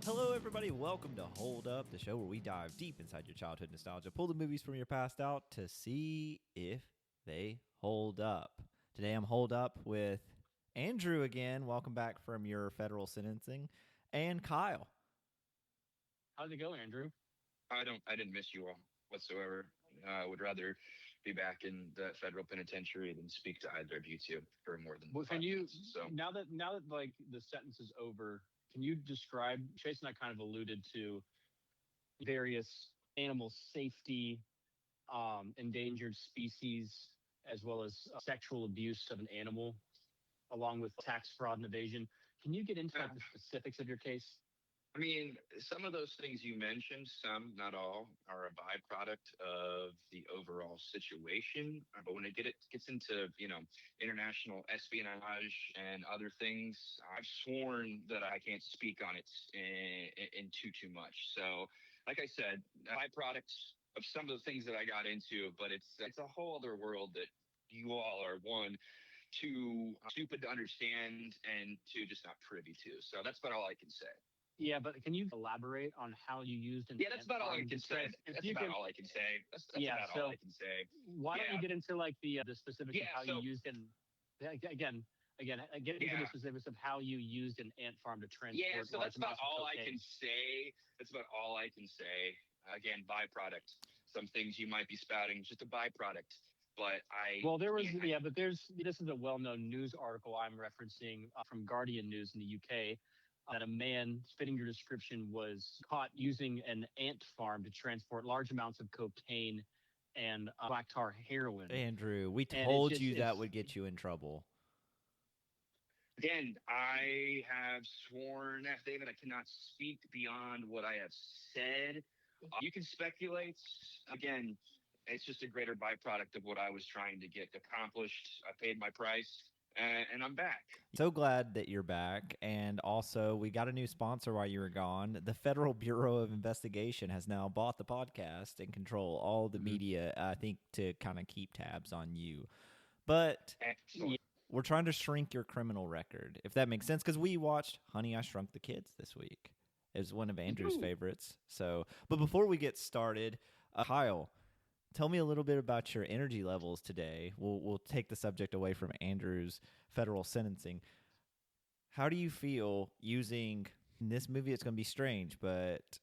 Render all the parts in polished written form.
Hello, everybody. Welcome to Hold Up, the show where we dive deep inside your childhood nostalgia, pull the movies from your past out to see if they hold up. Today, I'm holed up with Andrew again. Welcome back from your federal sentencing, and Kyle. How's it going, Andrew? I didn't miss you all whatsoever. I would rather be back in the federal penitentiary than speak to either of you two for more than Well, can 5 you minutes. So now that like the sentence is over, can you describe? Chase and I kind of alluded to various animal safety, endangered species, as well as sexual abuse of an animal, along with tax fraud and evasion. Can you get into like the specifics of your case? I mean, some of those things you mentioned, some, not all, are a byproduct of the overall situation. But when gets into, international espionage and other things, I've sworn that I can't speak on it in too much. So, like I said, byproducts of some of the things that I got into, but it's a whole other world that you all are too stupid to understand and to just not privy to. So that's about all I can say. Yeah, but can you elaborate on how you used an Yeah, that's about all I farm? can say. That's about all I can say. That's about all I can say. Why don't you get into like the specifics of how so, you used an again get into the specifics of how you used an ant farm to transport? Yeah, so that's about all I cocaine. can say. That's about all I can say. Again, byproduct. Some things you might be spouting, just a byproduct. But this is a well-known news article I'm referencing from Guardian News in the UK. That a man fitting your description was caught using an ant farm to transport large amounts of cocaine and black tar heroin. Andrew, we told you that would get you in trouble. Again, I have sworn affidavit I cannot speak beyond what I have said. You can speculate. Again, it's just a greater byproduct of what I was trying to get accomplished. I paid my price. And I'm back. So glad that you're back. And also, we got a new sponsor while you were gone. The Federal Bureau of Investigation has now bought the podcast and control all the media, I think, to kind of keep tabs on you. But we're trying to shrink your criminal record, if that makes sense, because we watched Honey, I Shrunk the Kids this week. It was one of Andrew's favorites. But before we get started, Kyle, tell me a little bit about your energy levels today. We'll take the subject away from Andrew's federal sentencing. How do you feel using in this movie? It's going to be strange, but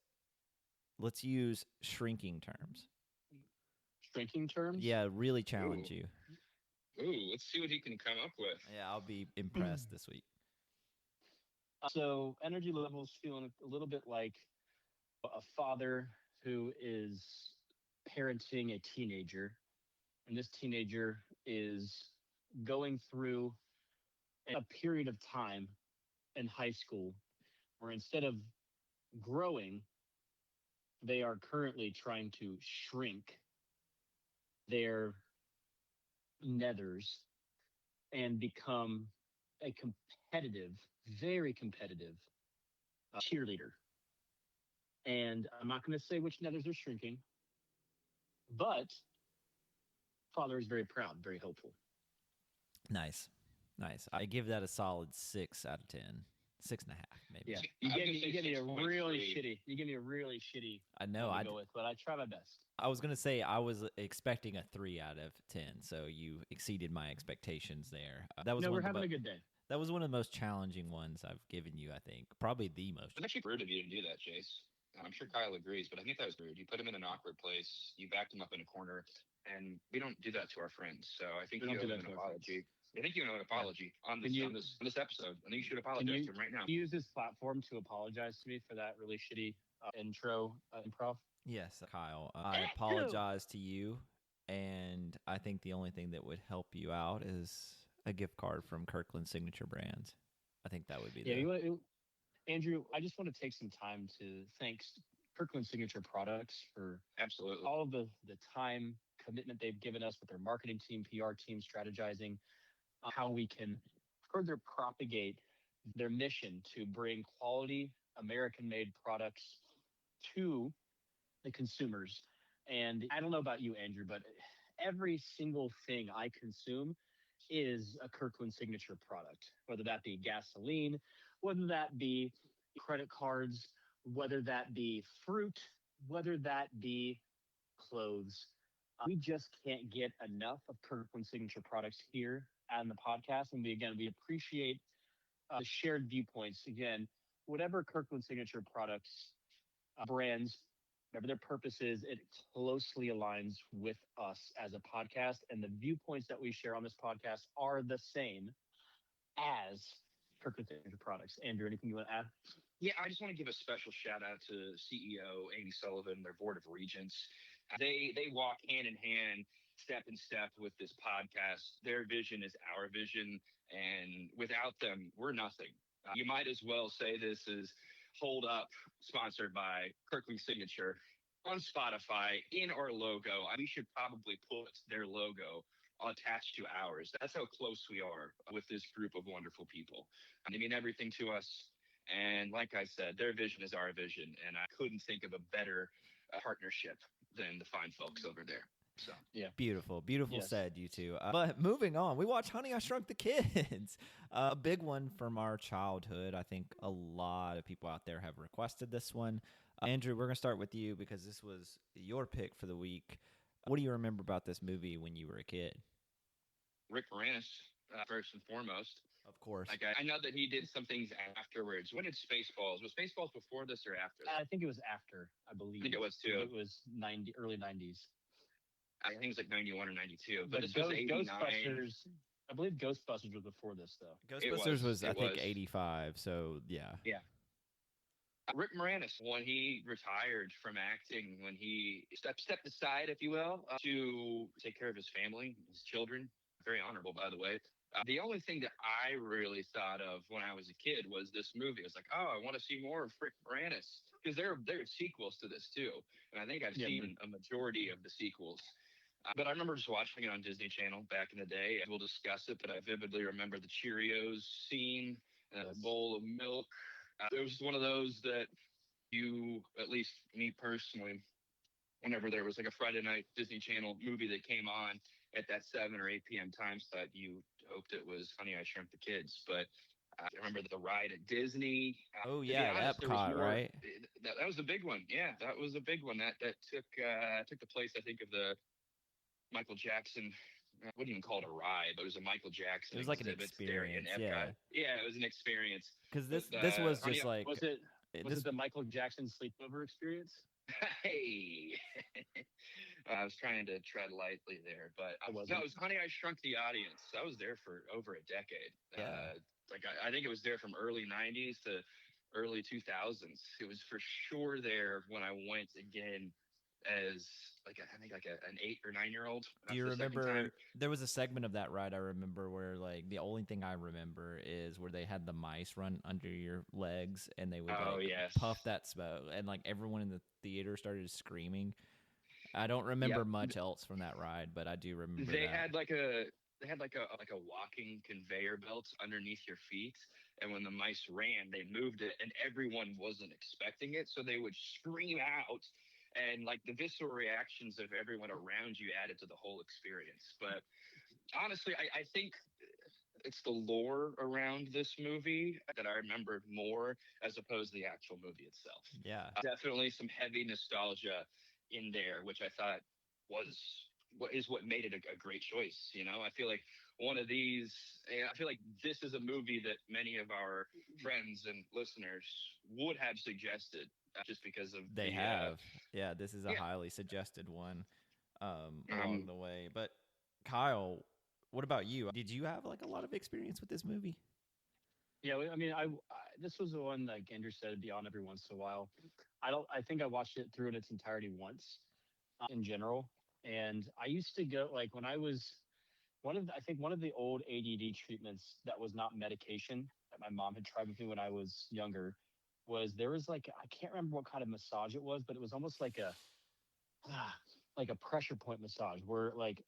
let's use shrinking terms. Shrinking terms? Yeah, really challenge you. Ooh, let's see what he can come up with. Yeah, I'll be impressed this week. So energy levels feeling a little bit like a father who is parenting a teenager, and this teenager is going through a period of time in high school where instead of growing, they are currently trying to shrink their nethers and become a very competitive cheerleader. And I'm not going to say which nethers are shrinking, but father is very proud, very hopeful. Nice. I give that a solid 6 out of 10. 6.5, maybe. Yeah, you gave me a really shitty. I know. I go with, but I try my best. I was gonna say I was expecting a 3 out of 10, so you exceeded my expectations there. We're having a good day. That was one of the most challenging ones I've given you. I think probably the most. It's actually rude of you to do that, Chase. I'm sure Kyle agrees, but I think that was rude. You put him in an awkward place. You backed him up in a corner, and we don't do that to our friends. So I think you owe him an apology. I think you owe an apology on this episode. I think you should apologize to him right now. Can you use this platform to apologize to me for that really shitty intro improv? Yes, Kyle. I apologize to you, and I think the only thing that would help you out is a gift card from Kirkland Signature Brands. I think that would be Andrew, I just want to take some time to thank Kirkland Signature Products for absolutely all of the time commitment they've given us with their marketing team, PR team, strategizing how we can further propagate their mission to bring quality American-made products to the consumers. And I don't know about you, Andrew, but every single thing I consume is a Kirkland Signature product, whether that be gasoline, whether that be credit cards, whether that be fruit, whether that be clothes. We just can't get enough of Kirkland Signature products here on the podcast. And we appreciate the shared viewpoints. Again, whatever Kirkland Signature products, brands, whatever their purpose is, it closely aligns with us as a podcast. And the viewpoints that we share on this podcast are the same as Kirkland Signature products. Andrew, anything you want to add? Yeah, I just want to give a special shout out to CEO Amy Sullivan, their board of regents. They walk hand in hand, step in step with this podcast. Their vision is our vision, and without them, we're nothing. You might as well say this is Hold Up, sponsored by Kirkland Signature on Spotify in our logo. We should probably put their logo attached to ours. That's how close we are with this group of wonderful people. They mean everything to us. And like I said, their vision is our vision. And I couldn't think of a better partnership than the fine folks over there. So, yeah. Beautiful Yes. said, you two. But moving on, we watched Honey, I Shrunk the Kids. A big one from our childhood. I think a lot of people out there have requested this one. Andrew, we're going to start with you because this was your pick for the week. What do you remember about this movie when you were a kid? Rick Moranis, first and foremost. Of course. Like I know that he did some things afterwards. When did Spaceballs? Was Spaceballs before this or after? I think it was after, I believe. I think it was too. It was early 90s. I think it was like 91 or 92. But But this was 89. Ghostbusters, I believe Ghostbusters was before this, though. Ghostbusters was I think, was. 85, so yeah. Yeah. Rick Moranis, when he retired from acting, when he stepped aside, if you will, to take care of his family, his children, very honorable, by the way. The only thing that I really thought of when I was a kid was this movie. I was like, oh, I want to see more of Rick Moranis because there are sequels to this too, and I think I've seen a majority of the sequels. But I remember just watching it on Disney Channel back in the day. We'll discuss it, but I vividly remember the Cheerios scene and a bowl of milk. It was one of those that you, at least me personally, whenever there was like a Friday night Disney Channel movie that came on at that 7 or 8 p.m. time slot, you hoped it was Honey, I Shrunk the Kids. But I remember the ride at Disney. Oh, yeah, honest, Epcot, right? That was a big one. Yeah, that was a big one. That took the place, I think, of the Michael Jackson. I wouldn't even call it a ride, but it was a Michael Jackson. It was like an experience. Yeah, it was an experience. Because this was just like was it the Michael Jackson sleepover experience? Hey, I was trying to tread lightly there, but it was Honey, I Shrunk the Audience. I was there for over a decade. Yeah. I think it was there from early 90s to early 2000s. It was for sure there when I went again as an 8 or 9 year old. Do you remember there was a segment of that ride I remember where like the only thing I remember is where they had the mice run under your legs and they would puff that smoke and like everyone in the theater started screaming. I don't remember much else from that ride, but I do remember they had like a walking conveyor belt underneath your feet, and when the mice ran, they moved it, and everyone wasn't expecting it, so they would scream out. And like the visceral reactions of everyone around you added to the whole experience. But honestly, I think it's the lore around this movie that I remembered more as opposed to the actual movie itself. Yeah. Definitely some heavy nostalgia in there, which I thought is what made it a great choice. You know, I feel like this is a movie that many of our friends and listeners would have suggested. Just because of this is a highly suggested one along the way. But Kyle, what about you? Did you have like a lot of experience with this movie? Yeah, I mean, this was the one like Andrew said, it'd be on every once in a while. I think I watched it through in its entirety once, in general. And I used to go like when I was one of the old ADD treatments that was not medication that my mom had tried with me when I was younger. There was like, I can't remember what kind of massage it was, but it was almost like a pressure point massage where like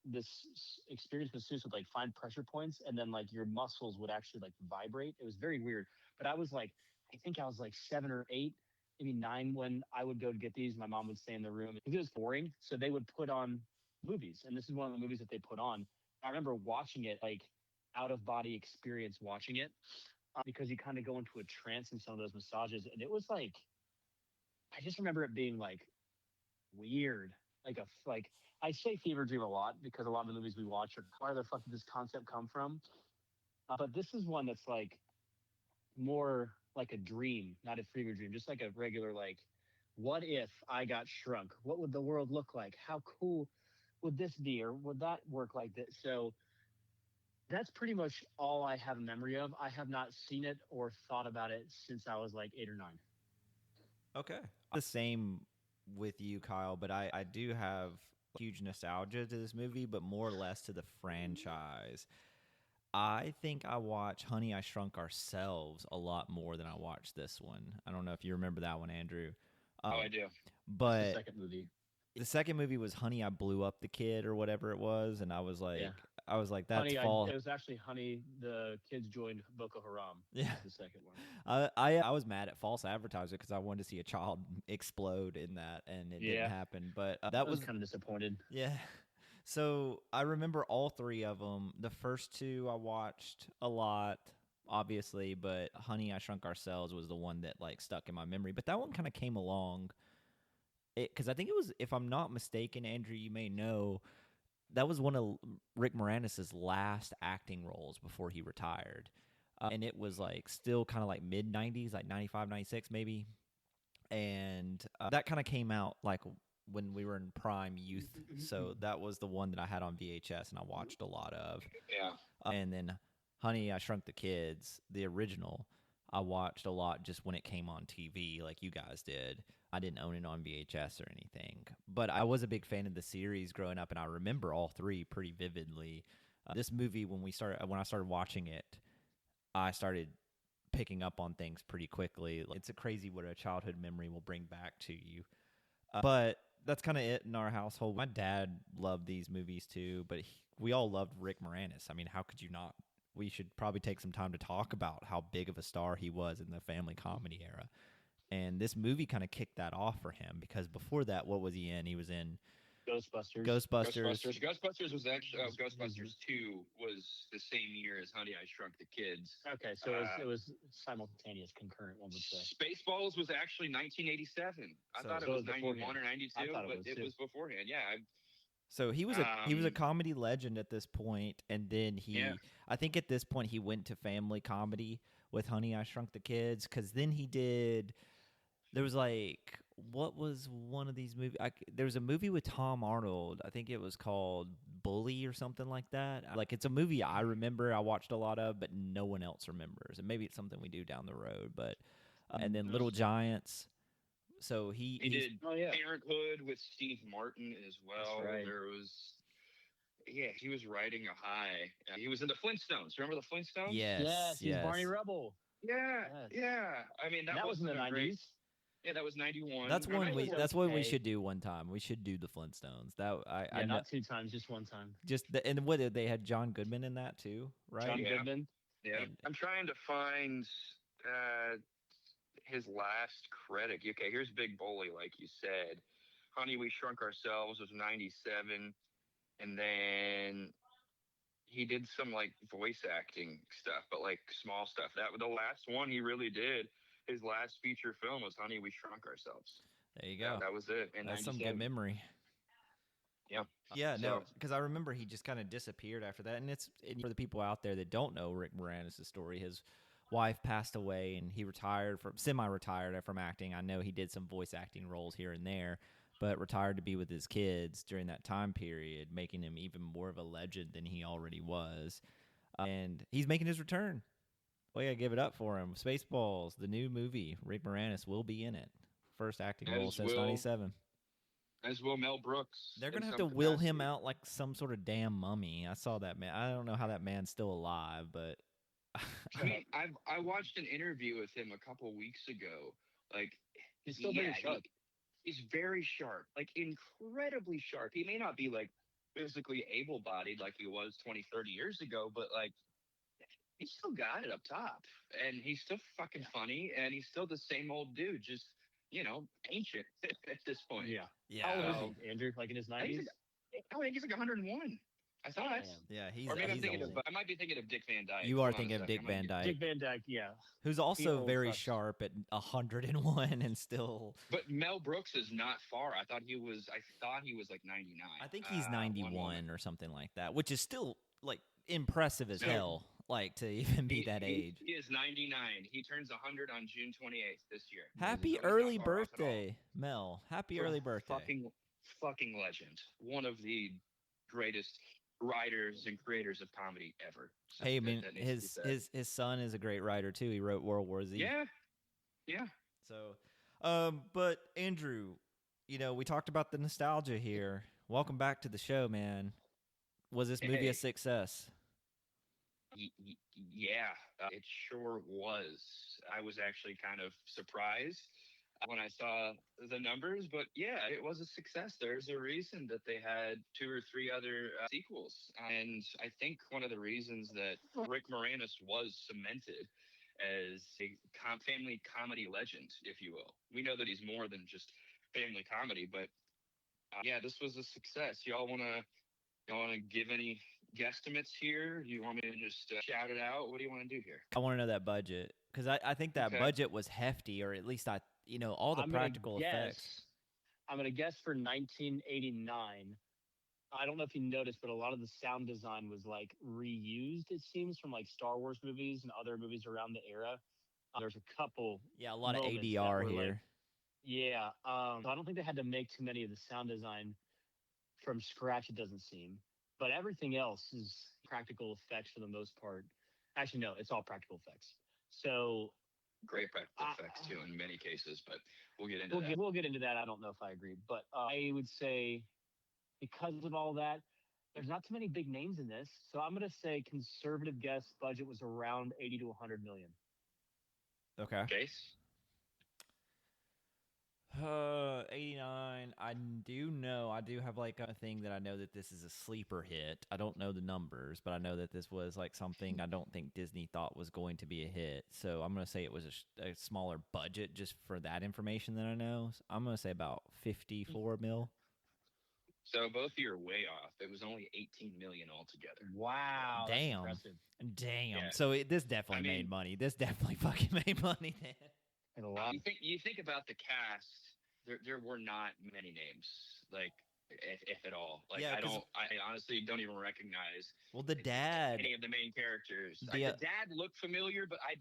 this experienced masseuse would like find pressure points and then like your muscles would actually like vibrate. It was very weird. But I think I was like 7 or 8, maybe 9 when I would go to get these. My mom would stay in the room. It was boring. So they would put on movies. And this is one of the movies that they put on. I remember watching it, like out of body experience watching it. Because you kind of go into a trance in some of those massages. And it was like, I just remember it being like weird, like I say fever dream a lot because a lot of the movies we watch are where the fuck did this concept come from? But this is one that's like more like a dream, not a fever dream, just like a regular like, what if I got shrunk? What would the world look like? How cool would this be, or would that work like this? So that's pretty much all I have a memory of. I have not seen it or thought about it since I was like 8 or 9. Okay. The same with you, Kyle, but I do have huge nostalgia to this movie, but more or less to the franchise. I think I watch Honey, I Shrunk Ourselves a lot more than I watch this one. I don't know if you remember that one, Andrew. Oh, I do. That's the But second movie. the second movie was Honey, I Blew Up the Kid or whatever it was, and I was like, Yeah. that's Honey, false. it was actually Honey. The kids joined Boko Haram. Yeah. The second one. I was mad at false advertising because I wanted to see a child explode in that, and it didn't happen. But I that was was kind of disappointed. yeah. So I remember all three of them. The first two I watched a lot, obviously, but Honey, I Shrunk Ourselves was the one that like stuck in my memory. But that one kind of came along, because I think it was, if I'm not mistaken, Andrew, you may know, that was one of Rick Moranis' last acting roles before he retired. And it was like still kind of like mid 90s, like 95, 96 maybe. And that kind of came out like when we were in prime youth. So that was the one that I had on VHS and I watched a lot of. Yeah. And then Honey, I Shrunk the Kids, the original, I watched a lot just when it came on TV like you guys did. I didn't own it on VHS or anything. But I was a big fan of the series growing up, and I remember all three pretty vividly. This movie, when I started watching it, I started picking up on things pretty quickly. It's a crazy what a childhood memory will bring back to you. But that's kind of it in our household. My dad loved these movies too, but we all loved Rick Moranis. I mean, how could you not? We should probably take some time to talk about how big of a star he was in the family comedy era. And this movie kind of kicked that off for him, because before that, what was he in? He was in Ghostbusters. Ghostbusters was actually Ghostbusters 2 was the same year as Honey, I Shrunk the Kids. Okay, so it was simultaneous, concurrent, one would say. Spaceballs was actually 1987. I thought it was 91 or 92, but it was beforehand. Yeah. So he was a comedy legend at this point, and then I think at this point he went to family comedy with Honey, I Shrunk the Kids, because then he did. There was like, what was one of these movies? There was a movie with Tom Arnold. I think it was called Bully or something like that. Like, it's a movie I remember I watched a lot of, but no one else remembers. And maybe it's something we do down the road. But and then Little Giants. So he did Parenthood with Steve Martin as well. That's right. There was. Yeah, he was riding a high. He was in the Flintstones. Remember the Flintstones? Yes. He's Barney Rubble. Yeah. I mean, that was in the 90s. Yeah, that was 91. That's one. That's what we should do one time. We should do the Flintstones. Not 2 times, just 1 time. And what they had John Goodman in that too, right? John Goodman. Yeah. I'm trying to find his last credit. Okay, here's Big Bully, like you said. Honey, We Shrunk Ourselves was 97, and then he did some like voice acting stuff, but like small stuff. That the last one he really did. His last feature film was Honey, We Shrunk Ourselves. There you go. That was it. That's some good memory. Yeah. Yeah, no, because I remember he just kind of disappeared after that. And for the people out there that don't know Rick Moranis' story, his wife passed away and he semi-retired from acting. I know he did some voice acting roles here and there, but retired to be with his kids during that time period, making him even more of a legend than he already was. And he's making his return. We gotta give it up for him. Spaceballs, the new movie. Rick Moranis will be in it. First acting role since '97. As will Mel Brooks. They're gonna have to will him out like some sort of damn mummy. I saw that man. I don't know how that man's still alive, but I mean, I watched an interview with him a couple weeks ago. Like, he's still very sharp. He's very sharp, like incredibly sharp. He may not be like physically able-bodied like he was 20, 30 years ago, but like, he's still got it up top, and he's still fucking funny, and he's still the same old dude, just, ancient at this point. Yeah. How old is he, Andrew? Like in his 90s? I think he's like 101. I thought, Yeah, or maybe I'm he's thinking old. I might be thinking of Dick Van Dyke. You are Hold on a thinking of second, Dick I might Van be- Dyke, Dick Van Dyke, yeah. who's also old very fucks. sharp at 101 and still. But Mel Brooks is not far. I thought he was like 99. I think he's One moment. 91 or something like that, which is still like impressive as So- hell. Like to even be that age. He is 99. He turns 100 on June 28th this year. Happy So he's not early far off at all. birthday, Mel. Happy early birthday. Fucking legend. One of the greatest writers and creators of comedy ever. So Hey, I mean, that needs to be said. his son is a great writer too. He wrote World War Z. Yeah. So, but Andrew, we talked about the nostalgia here. Welcome back to the show, man. Was this movie Hey. a success? Yeah, it sure was. I was actually kind of surprised when I saw the numbers, but yeah, it was a success. There's a reason that they had 2 or 3 other sequels. And I think one of the reasons that Rick Moranis was cemented as a family comedy legend, if you will. We know that he's more than just family comedy, but yeah, this was a success. Y'all want to give any guesstimates here? Do you want me to just shout it out? What do you want to do here? I want to know that budget because I think that Okay. budget was hefty, or at least all the I'm gonna practical effects. I'm going to guess for 1989. I don't know if you noticed, but a lot of the sound design was like reused, it seems, from like Star Wars movies and other movies around the era. There's a couple. Yeah, a lot of moments that ADR were, here. like, yeah. So I don't think they had to make too many of the sound design from scratch, it doesn't seem. But everything else is practical effects for the most part. Actually, no, it's all practical effects. So Great practical effects too in many cases, but we'll get into that. we'll get into that. I don't know if I agree, but I would say because of all that, there's not too many big names in this. So I'm going to say conservative guess budget was around 80 to 100 million. Okay. Case? 89. I do have like a thing that I know that this is a sleeper hit. I don't know the numbers, but I know that this was like something I don't think Disney thought was going to be a hit. So I'm going to say it was a smaller budget just for that information that I know. So I'm going to say about 54 mil. So both of you are way off. It was only 18 million altogether. Wow. That's Damn. impressive. Damn. Yeah. So this definitely made money. This definitely fucking made money then. And a lot. You think about the cast, there were not many names, like if at all. Like Yeah, I honestly don't even recognize the dad. any of the main characters. The The dad looked familiar, but I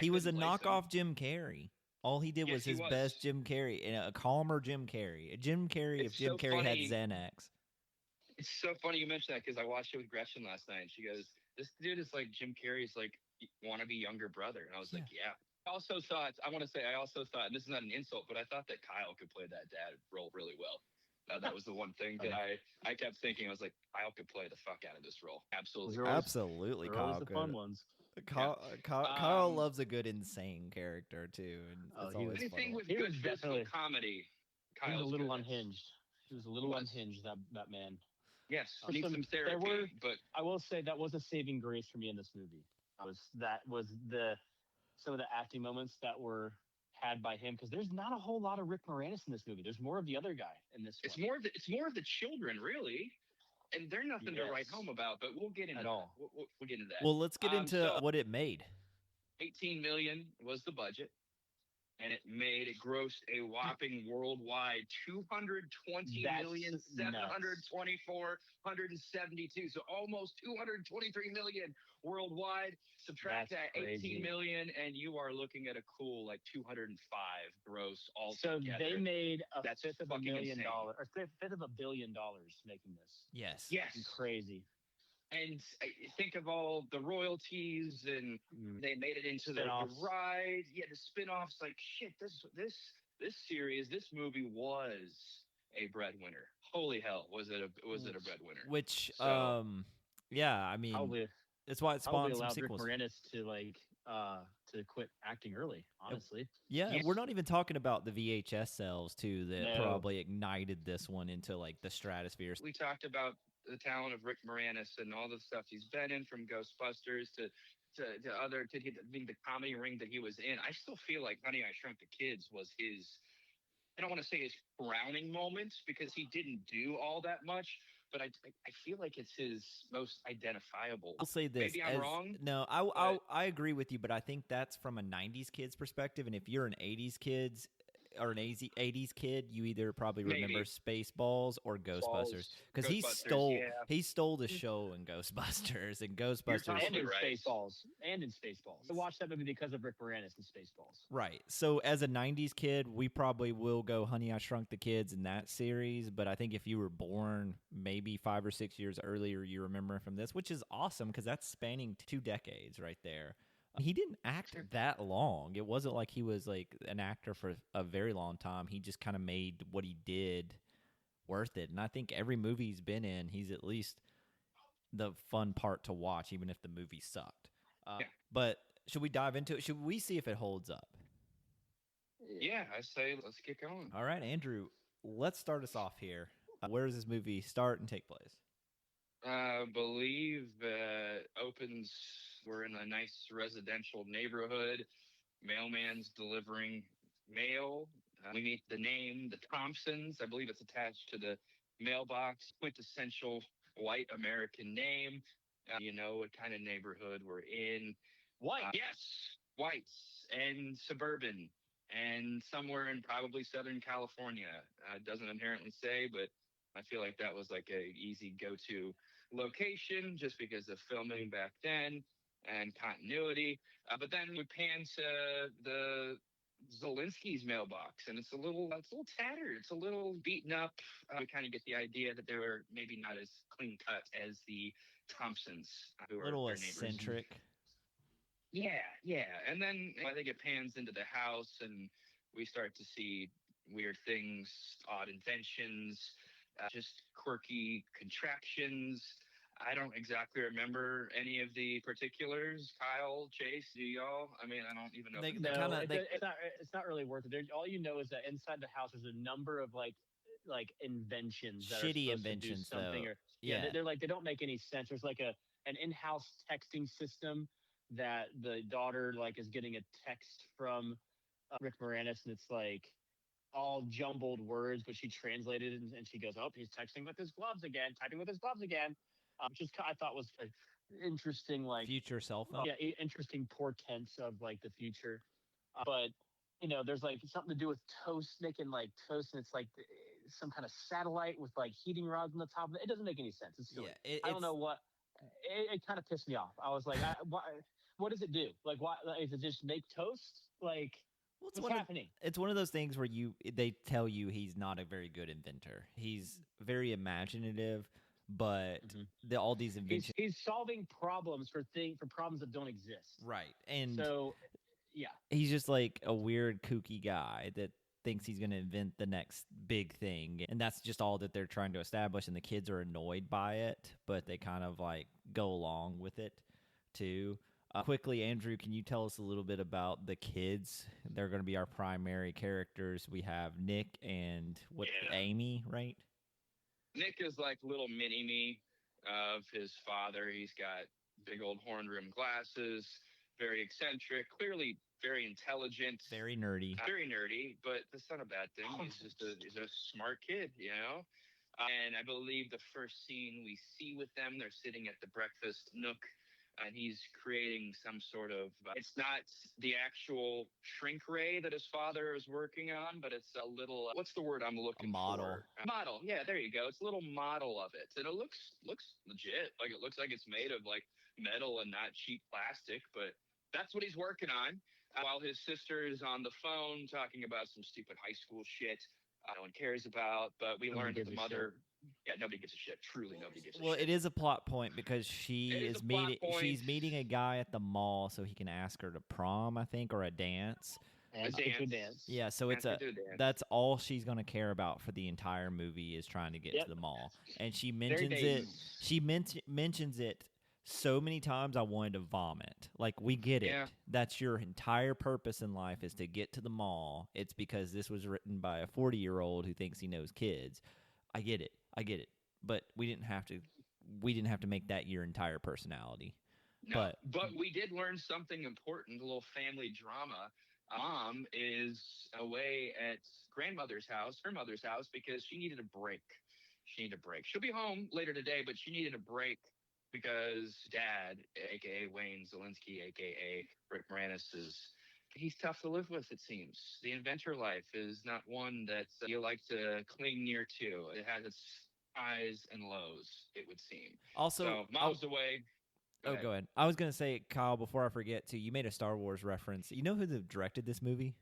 He was a couldn't place him. knockoff Jim Carrey. All he did Yes, was he his was. best Jim Carrey, and a calmer Jim Carrey. A Jim Carrey It's if Jim so Carrey had funny. Xanax. It's so funny you mentioned that because I watched it with Gretchen last night, and she goes, "This dude is like Jim Carrey's like wannabe younger brother," and I was like, "Yeah." I also thought, and this is not an insult, but I thought that Kyle could play that dad role really well. That was the one thing that I kept thinking. I was like, Kyle could play the fuck out of this role. Absolutely. Absolutely, They're always Kyle the could. fun ones. Kyle loves a good insane character too, and it's always anything fun. with He good was physical definitely- comedy. He was Kyle's a little good. unhinged. He was a little unhinged, that man. Yes, For needs some therapy, but I will say that was a saving grace for me in this movie. Some of the acting moments that were had by him, because there's not a whole lot of Rick Moranis in this movie. There's more of the other guy in this it's one. more of the children, really, and they're nothing to write Yes. home about. But we'll get into At that. all. We'll get into that. Well, let's get into so- what it made. 18 million was the budget, and it grossed a whopping worldwide 220,724,172. So almost 223 million worldwide. Subtract That's that 18 crazy. million, and you are looking at a cool like 205 gross So altogether. they made That's fifth of fucking $1 million, insane. or fifth of $1 billion making this. Yes. Yes. It's crazy. And think of all the royalties, and they made it into the Spin-offs. ride. Yeah, the spin-offs. Like shit, this series, this movie was a breadwinner. Holy hell, was it a breadwinner? Which, So- yeah, I mean, Probably it's why it spawned some allowed Rick sequels. Moranis to quit acting early. Honestly, Yeah, Yes. we're not even talking about the VHS sales too that No. probably ignited this one into like the stratosphere. We talked about the talent of Rick Moranis and all the stuff he's been in, from Ghostbusters to being the comedy ring that he was in. I still feel like Honey, I Shrunk the Kids was his, I don't want to say his crowning moment because he didn't do all that much, but I feel like it's his most identifiable. I'll say this Maybe I'm as wrong, no, but I agree with you, but I think that's from a '90s kid's perspective, and if you're an '80s kids or an '80s kid, you either probably remember maybe Spaceballs or Ghostbusters Balls, because Ghostbusters. Yeah, he stole the show in Ghostbusters, and you're Ghostbusters. And totally in right. Spaceballs. And in Spaceballs. I watched that movie because of Rick Moranis in Spaceballs. Right. So as a '90s kid, we probably will go Honey I Shrunk the Kids in that series, but I think if you were born maybe 5 or 6 years earlier, you remember from this, which is awesome because that's spanning 2 decades right there. He didn't act Sure. that long. It wasn't like he was like an actor for a very long time. He just kind of made what he did worth it. And I think every movie he's been in, he's at least the fun part to watch, even if the movie sucked. Yeah. But should we dive into it? Should we see if it holds up? Yeah, I say let's get going. All right, Andrew, let's start us off here. Where does this movie start and take place? I believe opens. We're in a nice residential neighborhood. Mailman's delivering mail. We meet the name, the Thompsons. I believe it's attached to the mailbox. Quintessential white American name. You know what kind of neighborhood we're in. White. Yes, whites and suburban and somewhere in probably Southern California. It doesn't inherently say, but I feel like that was like a easy go-to location just because of filming back then and continuity. But then we pan to the Zelensky's mailbox, and it's a little tattered, it's a little beaten up. We kind of get the idea that they were maybe not as clean cut as the Thompsons, who A are little their neighbors. eccentric. Yeah, yeah. And then I think it pans into the house, and we start to see weird things, odd inventions, just quirky contraptions. I don't exactly remember any of the particulars. Kyle, Chase, do y'all? I mean, I don't even know. They- If they it's- No, kinda- they- it's not really worth it. All you know is that inside the house there's a number of like inventions that are Shitty supposed inventions, to do something though. or Yeah. they're like they don't make any sense. There's like an in-house texting system that the daughter like is getting a text from Rick Moranis, and it's like all jumbled words, but she translated it and she goes, "Oh, he's texting with his gloves again, typing with his gloves again," which is I thought was an interesting like Future cell phone. yeah, interesting portents of like the future. But there's like something to do with toast, making like toast, and it's like some kind of satellite with like heating rods on the top of it. It doesn't make any sense. It's silly. Yeah, I don't know what. It kind of pissed me off. I was like, what does it do? Like, why is it just make toast? Like, Well, what's happening? It's one of those things where they tell you he's not a very good inventor. He's very imaginative, but all these inventions. He's solving problems for problems that don't exist. Right, and So, yeah, he's just like a weird, kooky guy that thinks he's going to invent the next big thing, and that's just all that they're trying to establish. And the kids are annoyed by it, but they kind of like go along with it too. Quickly, Andrew, can you tell us a little bit about the kids? They're going to be our primary characters. We have Nick and Amy, right? Nick is like little mini me of his father. He's got big old horn rimmed glasses, very eccentric, clearly very intelligent, very nerdy, but that's not a bad thing. He's a smart kid, you know. And I believe the first scene we see with them, they're sitting at the breakfast nook, and he's creating some sort of. It's not the actual shrink ray that his father is working on, but it's a little. What's the word I'm looking for? A model. Yeah, there you go. It's a little model of it, and it looks legit. Like it looks like it's made of like metal and not cheap plastic, but that's what he's working on. While his sister is on the phone talking about some stupid high school shit no one cares about, but we learned that the mother, nobody gives a shit. Truly, nobody gives a shit. Well, it is a plot point because she's meeting a guy at the mall so he can ask her to prom, I think, or a dance. Dance. Yeah, so that's all she's going to care about for the entire movie is trying to get to the mall. And she mentions it. She mentions it so many times I wanted to vomit. Like, we get it. Yeah. That's your entire purpose in life is to get to the mall. It's because this was written by a 40-year-old who thinks he knows kids. I get it. But we didn't have to make that your entire personality. No, but we did learn something important, a little family drama. Mom is away at her mother's house, because she needed a break. She needed a break. She'll be home later today, but she needed a break because Dad, aka Wayne Zelinsky, aka Rick Moranis, he's tough to live with. It seems the inventor life is not one that you like to cling near to. It has its highs and lows, it would seem. Also, so mom's away. Go ahead. I was gonna say, Kyle, before I forget too, you made a Star Wars reference. You know who directed this movie?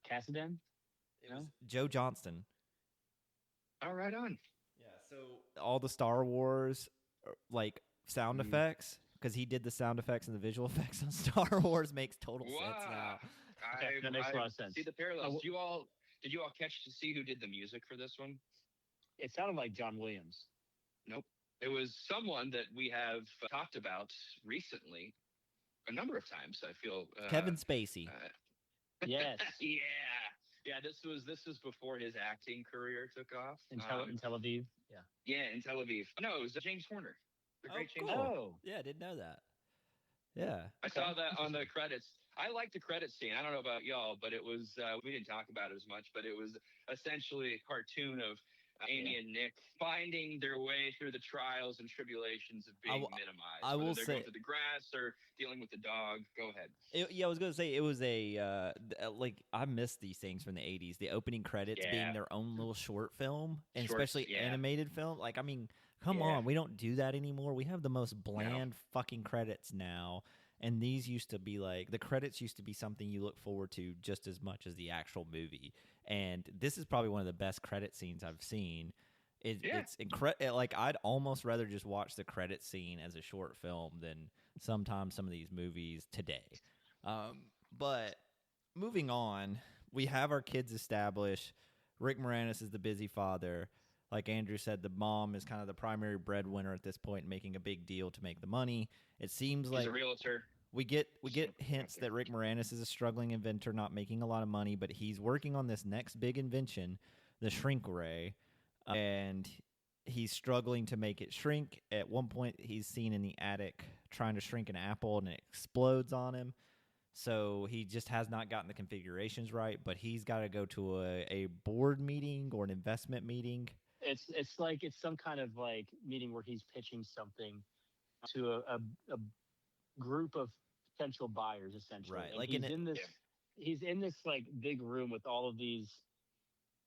Kasdan? It was Joe Johnston. Oh, right on. Yeah, so all the Star Wars like sound effects, because he did the sound effects and the visual effects on Star Wars, makes total sense now. That makes a lot of sense. See the parallels. Did you all catch to see who did the music for this one? It sounded like John Williams. Nope. It was someone that we have talked about recently a number of times. I feel Kevin Spacey. Yes. Yeah. This was before his acting career took off in Tel Aviv. Yeah, in Tel Aviv. No, it was James Horner. The great James cool. Horner. Yeah, I didn't know that. Yeah, I saw that on the credits. I like the credit scene. I don't know about y'all, but it was we didn't talk about it as much, but it was essentially a cartoon of Amy and Nick finding their way through the trials and tribulations of being minimized. I will they're say, going through the grass or dealing with the dog. Go ahead. I was going to say it was a like I missed these things from the 80s. The opening credits being their own little short film, and especially animated film. Like, I mean, come on, we don't do that anymore. We have the most bland fucking credits now. And these used to be like, the credits used to be something you look forward to just as much as the actual movie. And this is probably one of the best credit scenes I've seen. It's incredible. Like, I'd almost rather just watch the credit scene as a short film than sometimes some of these movies today. But moving on, we have our kids established. Rick Moranis is the busy father. Like Andrew said, the mom is kind of the primary breadwinner at this point, making a big deal to make the money. It seems like he's a realtor. We get hints that Rick Moranis is a struggling inventor, not making a lot of money, but he's working on this next big invention, the shrink ray, and he's struggling to make it shrink. At one point, he's seen in the attic trying to shrink an apple, and it explodes on him. So he just has not gotten the configurations right, but he's got to go to a board meeting or an investment meeting. It's like it's some kind of like meeting where he's pitching something to a group of potential buyers, essentially. Right. And like he's in this like big room with all of these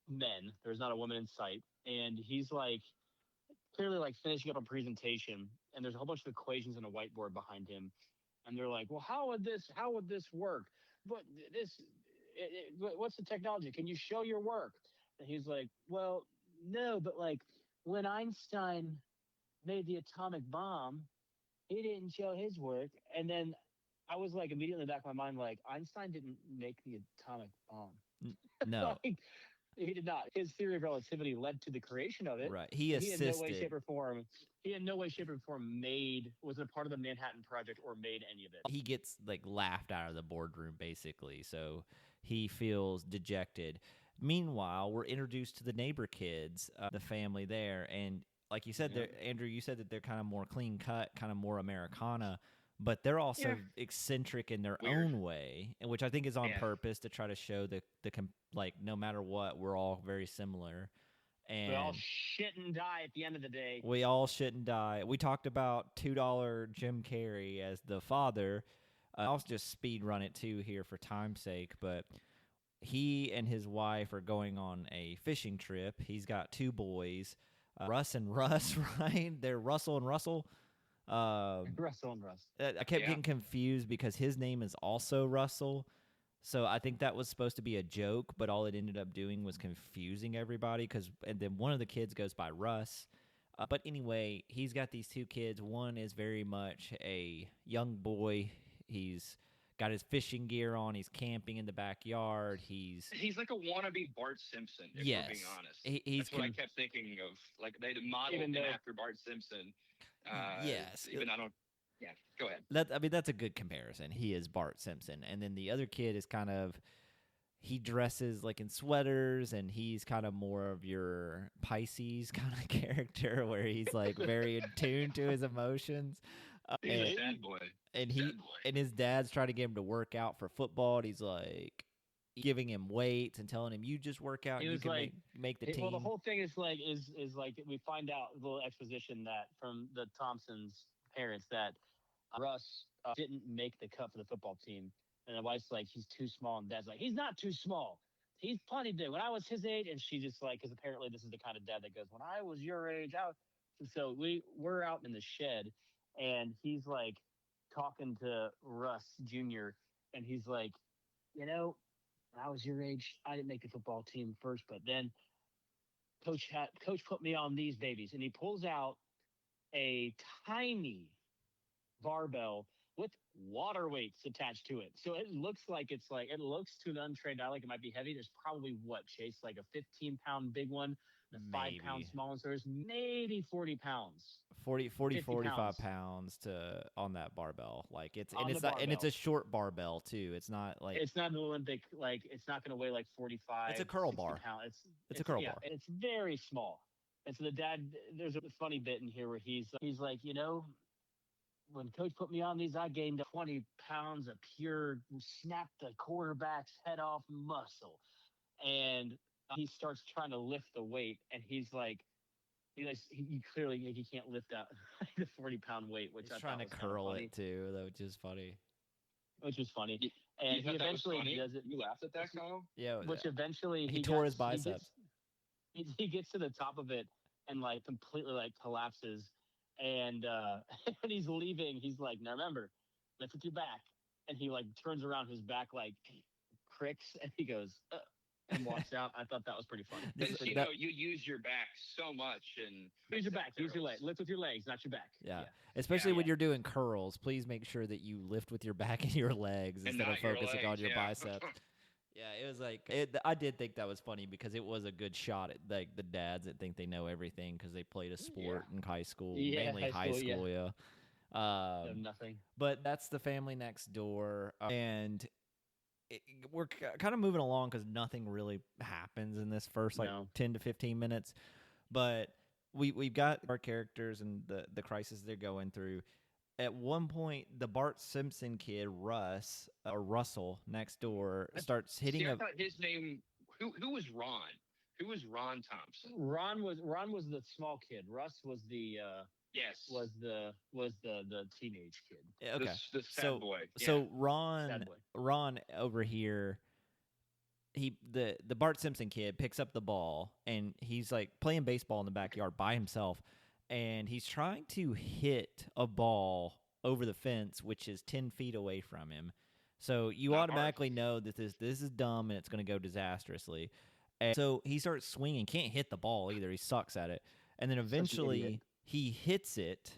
men. There's not a woman in sight, and he's like clearly like finishing up a presentation, and there's a whole bunch of equations on a whiteboard behind him, and they're like, well, how would this work? But what's the technology? Can you show your work? And he's like, well, no, but like when Einstein made the atomic bomb, he didn't show his work. And then I was like immediately in the back of my mind, like, Einstein didn't make the atomic bomb. No. Like, he did not. His theory of relativity led to the creation of it. Right. He assisted. In no way, shape, or form. He in no way, shape, or form was a part of the Manhattan Project or made any of it. He gets like laughed out of the boardroom, basically. So he feels dejected. Meanwhile, we're introduced to the neighbor kids, the family there, and like you said, Andrew, you said that they're kind of more clean cut, kind of more Americana, but they're also eccentric in their own way, and which I think is on purpose to try to show like no matter what, we're all very similar. And we all shit and die at the end of the day. We all shit and die. We talked about $2 Jim Carrey as the father. I'll just speed run it too here for time's sake, but he and his wife are going on a fishing trip. He's got two boys, Russ and Russ, right? They're Russell and Russell. Russell and Russ. I kept getting confused because his name is also Russell. So I think that was supposed to be a joke, but all it ended up doing was confusing everybody. And then one of the kids goes by Russ. But anyway, he's got these two kids. One is very much a young boy. He's got his fishing gear on. He's camping in the backyard. He's like a wannabe Bart Simpson, if we're being honest. That's what I kept thinking of. Like they modeled him after Bart Simpson. Yes. Even I don't. Yeah, go ahead. That's a good comparison. He is Bart Simpson. And then the other kid is kind of, he dresses like in sweaters, and he's kind of more of your Pisces kind of character where he's like very in tune to his emotions. He's a sad boy. And his dad's trying to get him to work out for football, and he's like, giving him weights and telling him, you just work out He and you was can like, make the team. well, the whole thing is like we find out a little exposition that from the Thompsons' parents that Russ didn't make the cut for the football team, and the wife's like, he's too small, and dad's like, he's not too small. He's plenty big. When I was his age, and she just like, because apparently this is the kind of dad that goes, when I was your age, And so we're out in the shed, and he's like talking to Russ Jr., and he's like, when I was your age, I didn't make the football team first, but then coach put me on these babies, and he pulls out a tiny barbell with water weights attached to it. So it looks it looks to an untrained eye like it might be heavy. There's probably Chase, like a 15-pound big one, the 5-pound small one. So there's maybe 40 pounds. 45 pounds to on that barbell. Like it's a short barbell too. It's not like it's not an Olympic, like it's not gonna weigh like 45. It's a curl bar. It's a curl bar. It's very small. And so the dad, there's a funny bit in here where he's like, when coach put me on these, I gained 20 pounds of pure snap the quarterback's head off muscle. And he starts trying to lift the weight, and he's like, he clearly he can't lift that the 40-pound weight, which he's trying to curl it too, though, which is funny. And he eventually does it. You laughed at that, Kyle? Yeah. Which eventually he tore his biceps. He gets to the top of it and like completely like collapses. And when he's leaving, he's like, now remember, lift with your back. And he like turns around, his back like cricks, and he goes and walks out. I thought that was pretty funny. You use your back so much, and use your back, use your leg, lift with your legs, not your back. Yeah. Especially when you're doing curls, please make sure that you lift with your back and your legs instead of focusing on your biceps. Yeah, it was like I did think that was funny because it was a good shot at like the dads that think they know everything because they played a sport in high school, mainly high school. Nothing. But that's the family next door, and we're kind of moving along because nothing really happens in this first 10 to 15 minutes. But we've got our characters and the crisis they're going through. At one point, the Bart Simpson kid, Russell, next door, starts hitting. I thought his name. Who was Ron? Who was Ron Thompson? Ron was the small kid. Russ was the was the teenage kid. Okay, the sad boy. Yeah. So Ron over here. The Bart Simpson kid picks up the ball and he's like playing baseball in the backyard by himself. And he's trying to hit a ball over the fence, which is 10 feet away from him. So you automatically know that this is dumb and it's going to go disastrously. And so he starts swinging, can't hit the ball either. He sucks at it. And then eventually he hits it.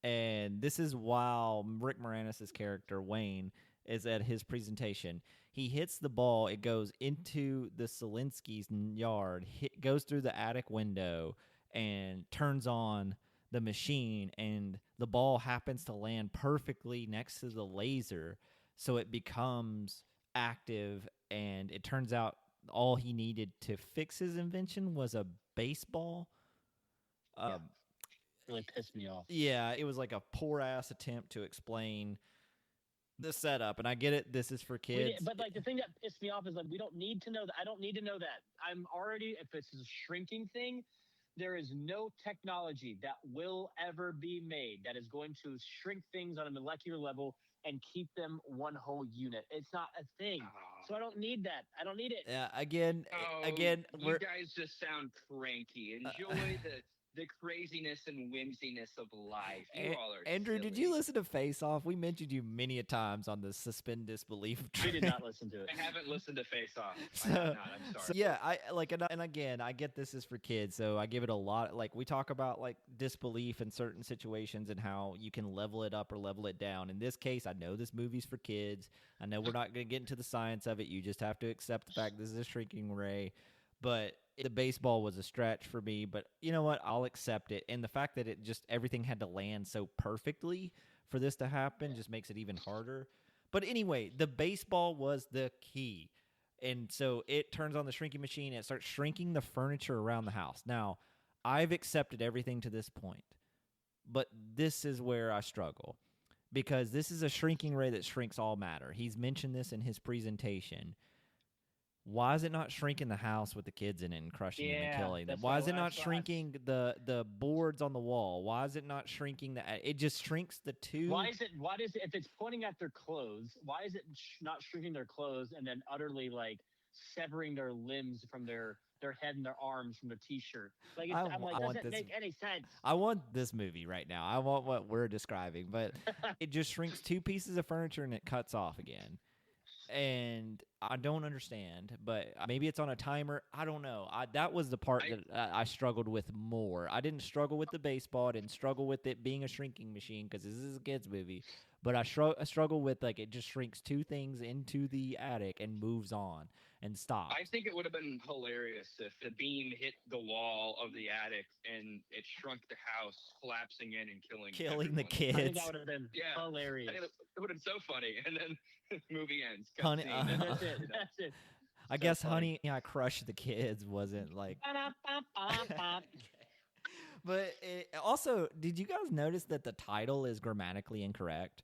And this is while Rick Moranis' character, Wayne, is at his presentation. He hits the ball. It goes into the Selinski's yard, goes through the attic window, and turns on the machine, and the ball happens to land perfectly next to the laser, so it becomes active, and it turns out all he needed to fix his invention was a baseball. Really pissed me off. Yeah, it was like a poor-ass attempt to explain the setup, and I get it, this is for kids. But like the thing that pissed me off is like we don't need to know that. I don't need to know that. I'm already, if it's a shrinking thing, there is no technology that will ever be made that is going to shrink things on a molecular level and keep them one whole unit. It's not a thing. So I don't need that. I don't need it. Yeah, again, you guys just sound cranky. Enjoy the craziness and whimsiness of life. You all are Andrew, silly. did you listen to Face Off? We mentioned you many a times on the suspend disbelief. We did not listen to it. I haven't listened to Face Off. I have not. I'm sorry. So, yeah, I like, and again, I get this is for kids, so I give it a lot. Like we talk about like disbelief in certain situations and how you can level it up or level it down. In this case, I know this movie's for kids. I know we're not going to get into the science of it. You just have to accept the fact this is a shrinking ray, but the baseball was a stretch for me, but you know what? I'll accept it. And the fact that everything had to land so perfectly for this to happen just makes it even harder. But anyway, the baseball was the key. And so it turns on the shrinking machine and it starts shrinking the furniture around the house. Now, I've accepted everything to this point, but this is where I struggle because this is a shrinking ray that shrinks all matter. He's mentioned this in his presentation. why is it not shrinking the house with the kids in it and crushing them and Yeah, killing them? that's Why is it what I not thought. shrinking the boards on the wall? Why is it not shrinking it just shrinks the two? Why is it? If it's pointing at their clothes? Why is it not shrinking their clothes and then utterly like severing their limbs from their head and their arms from their t-shirt? Like I'm like, want doesn't make any sense. I want this movie right now. I want what we're describing, but it just shrinks two pieces of furniture and it cuts off again. And I don't understand, but maybe it's on a timer. I don't know. That was the part that I struggled with more. I didn't struggle with the baseball. I didn't struggle with it being a shrinking machine because this is a kid's movie. But I struggle with, like, it just shrinks two things into the attic and moves on and stops. I think it would have been hilarious if the beam hit the wall of the attic and it shrunk the house, collapsing in and killing the everyone. kids. I think that would have been hilarious. I think it would have been so funny. And then the movie ends. Honey, And that's it. That's it. I guess funny. Honey, I Crushed the Kids wasn't like. But also, did you guys notice that the title is grammatically incorrect?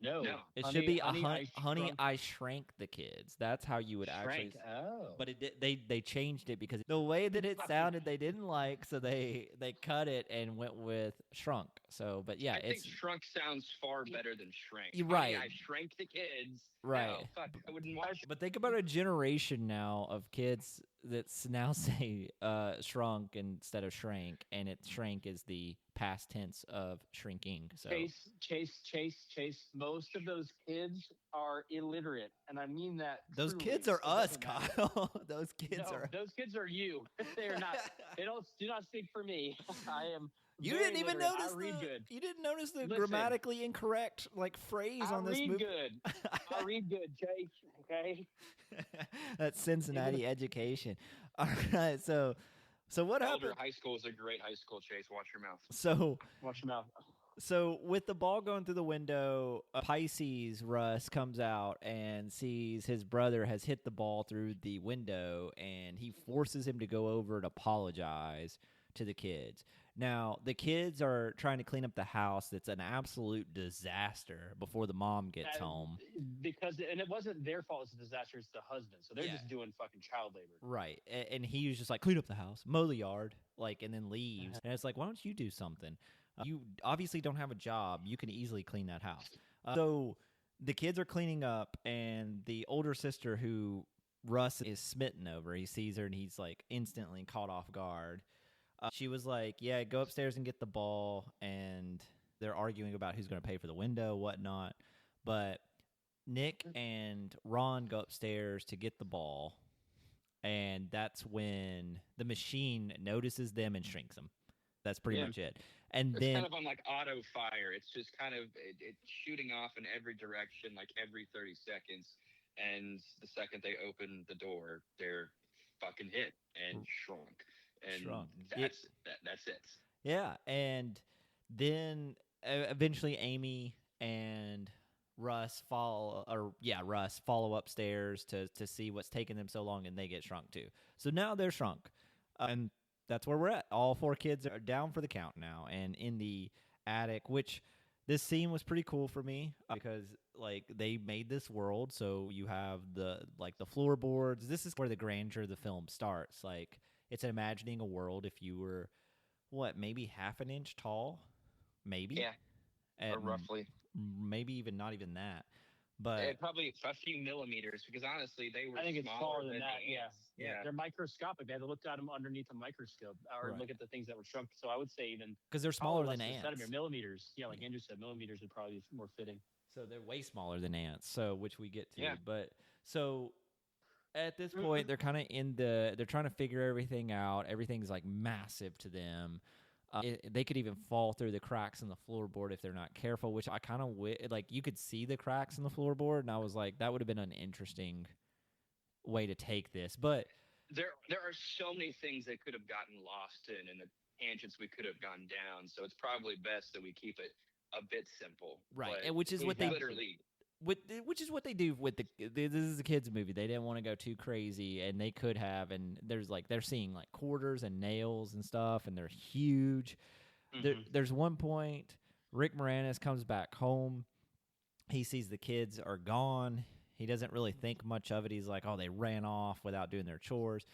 No. It should be Honey, I Shrank the Kids. That's how you would actually. Oh. But they changed it because the way that it sounded they didn't like, so they cut it and went with Shrunk. So, but yeah, I think Shrunk sounds far better than Shrank. You're right. I shrank the kids. Right. No, fuck, I wouldn't watch. But think about a generation now of kids that now say shrunk instead of shrank, and shrank is the past tense of shrinking. So Chase. Most of those kids are illiterate, and I mean that. Those truly. kids are us, Kyle. Those kids are you. They are not. They do not speak for me. I am. You didn't even literate. notice you didn't notice the grammatically incorrect phrase on this movie. I read good, Chase. Okay. That's Cincinnati education. All right, so what happened? High School is a great high school, Chase. Watch your mouth. So watch your mouth. So with the ball going through the window, Pisces Russ comes out and sees his brother has hit the ball through the window, and he forces him to go over and apologize to the kids. Now, the kids are trying to clean up the house that's an absolute disaster before the mom gets home. And it wasn't their fault it's a disaster, it's the husband. So they're just doing fucking child labor. Right. And he was just like, clean up the house, mow the yard, and then leaves. And it's like, why don't you do something? You obviously don't have a job. You can easily clean that house. So the kids are cleaning up, and the older sister who Russ is smitten over, he sees her, and he's like instantly caught off guard. She was like, yeah, go upstairs and get the ball, and they're arguing about who's going to pay for the window, whatnot. But Nick and Ron go upstairs to get the ball, and that's when the machine notices them and shrinks them. That's pretty much it. And it's then kind of on like auto fire. It's just kind of it's shooting off in every direction, like every 30 seconds. And the second they open the door, they're fucking hit and shrunk. And that's it. Yeah, and then eventually Amy and Russ follow upstairs to see what's taking them so long, and they get shrunk too. So now they're shrunk, and that's where we're at. All four kids are down for the count now, and in the attic, which this scene was pretty cool for me because they made this world. So you have the floorboards. This is where the grandeur of the film starts. It's imagining a world if you were, maybe half an inch tall? Maybe? Yeah, or roughly. Maybe not even that. But probably a few millimeters, because honestly, they were I think it's smaller than that, yeah. They're microscopic. They had to look at them underneath a microscope or look at the things that were shrunk. So I would say even... Because they're smaller than ants. Millimeters. Yeah, like Andrew said, millimeters would probably be more fitting. So they're way smaller than ants, which we get to. Yeah. But so... At this point, they're kind of they're trying to figure everything out. Everything's massive to them. They could even fall through the cracks in the floorboard if they're not careful, which I kind of you could see the cracks in the floorboard, and I was like, that would have been an interesting way to take this. But there are so many things that could have gotten lost in, and the tangents we could have gone down. So it's probably best that we keep it a bit simple, right? And which is what they literally. Which is what they do with this is a kids movie. They didn't want to go too crazy, and they could have. And they're seeing quarters and nails and stuff, and they're huge. Mm-hmm. There's one point Rick Moranis comes back home. He sees the kids are gone. He doesn't really think much of it. He's like, oh, they ran off without doing their chores.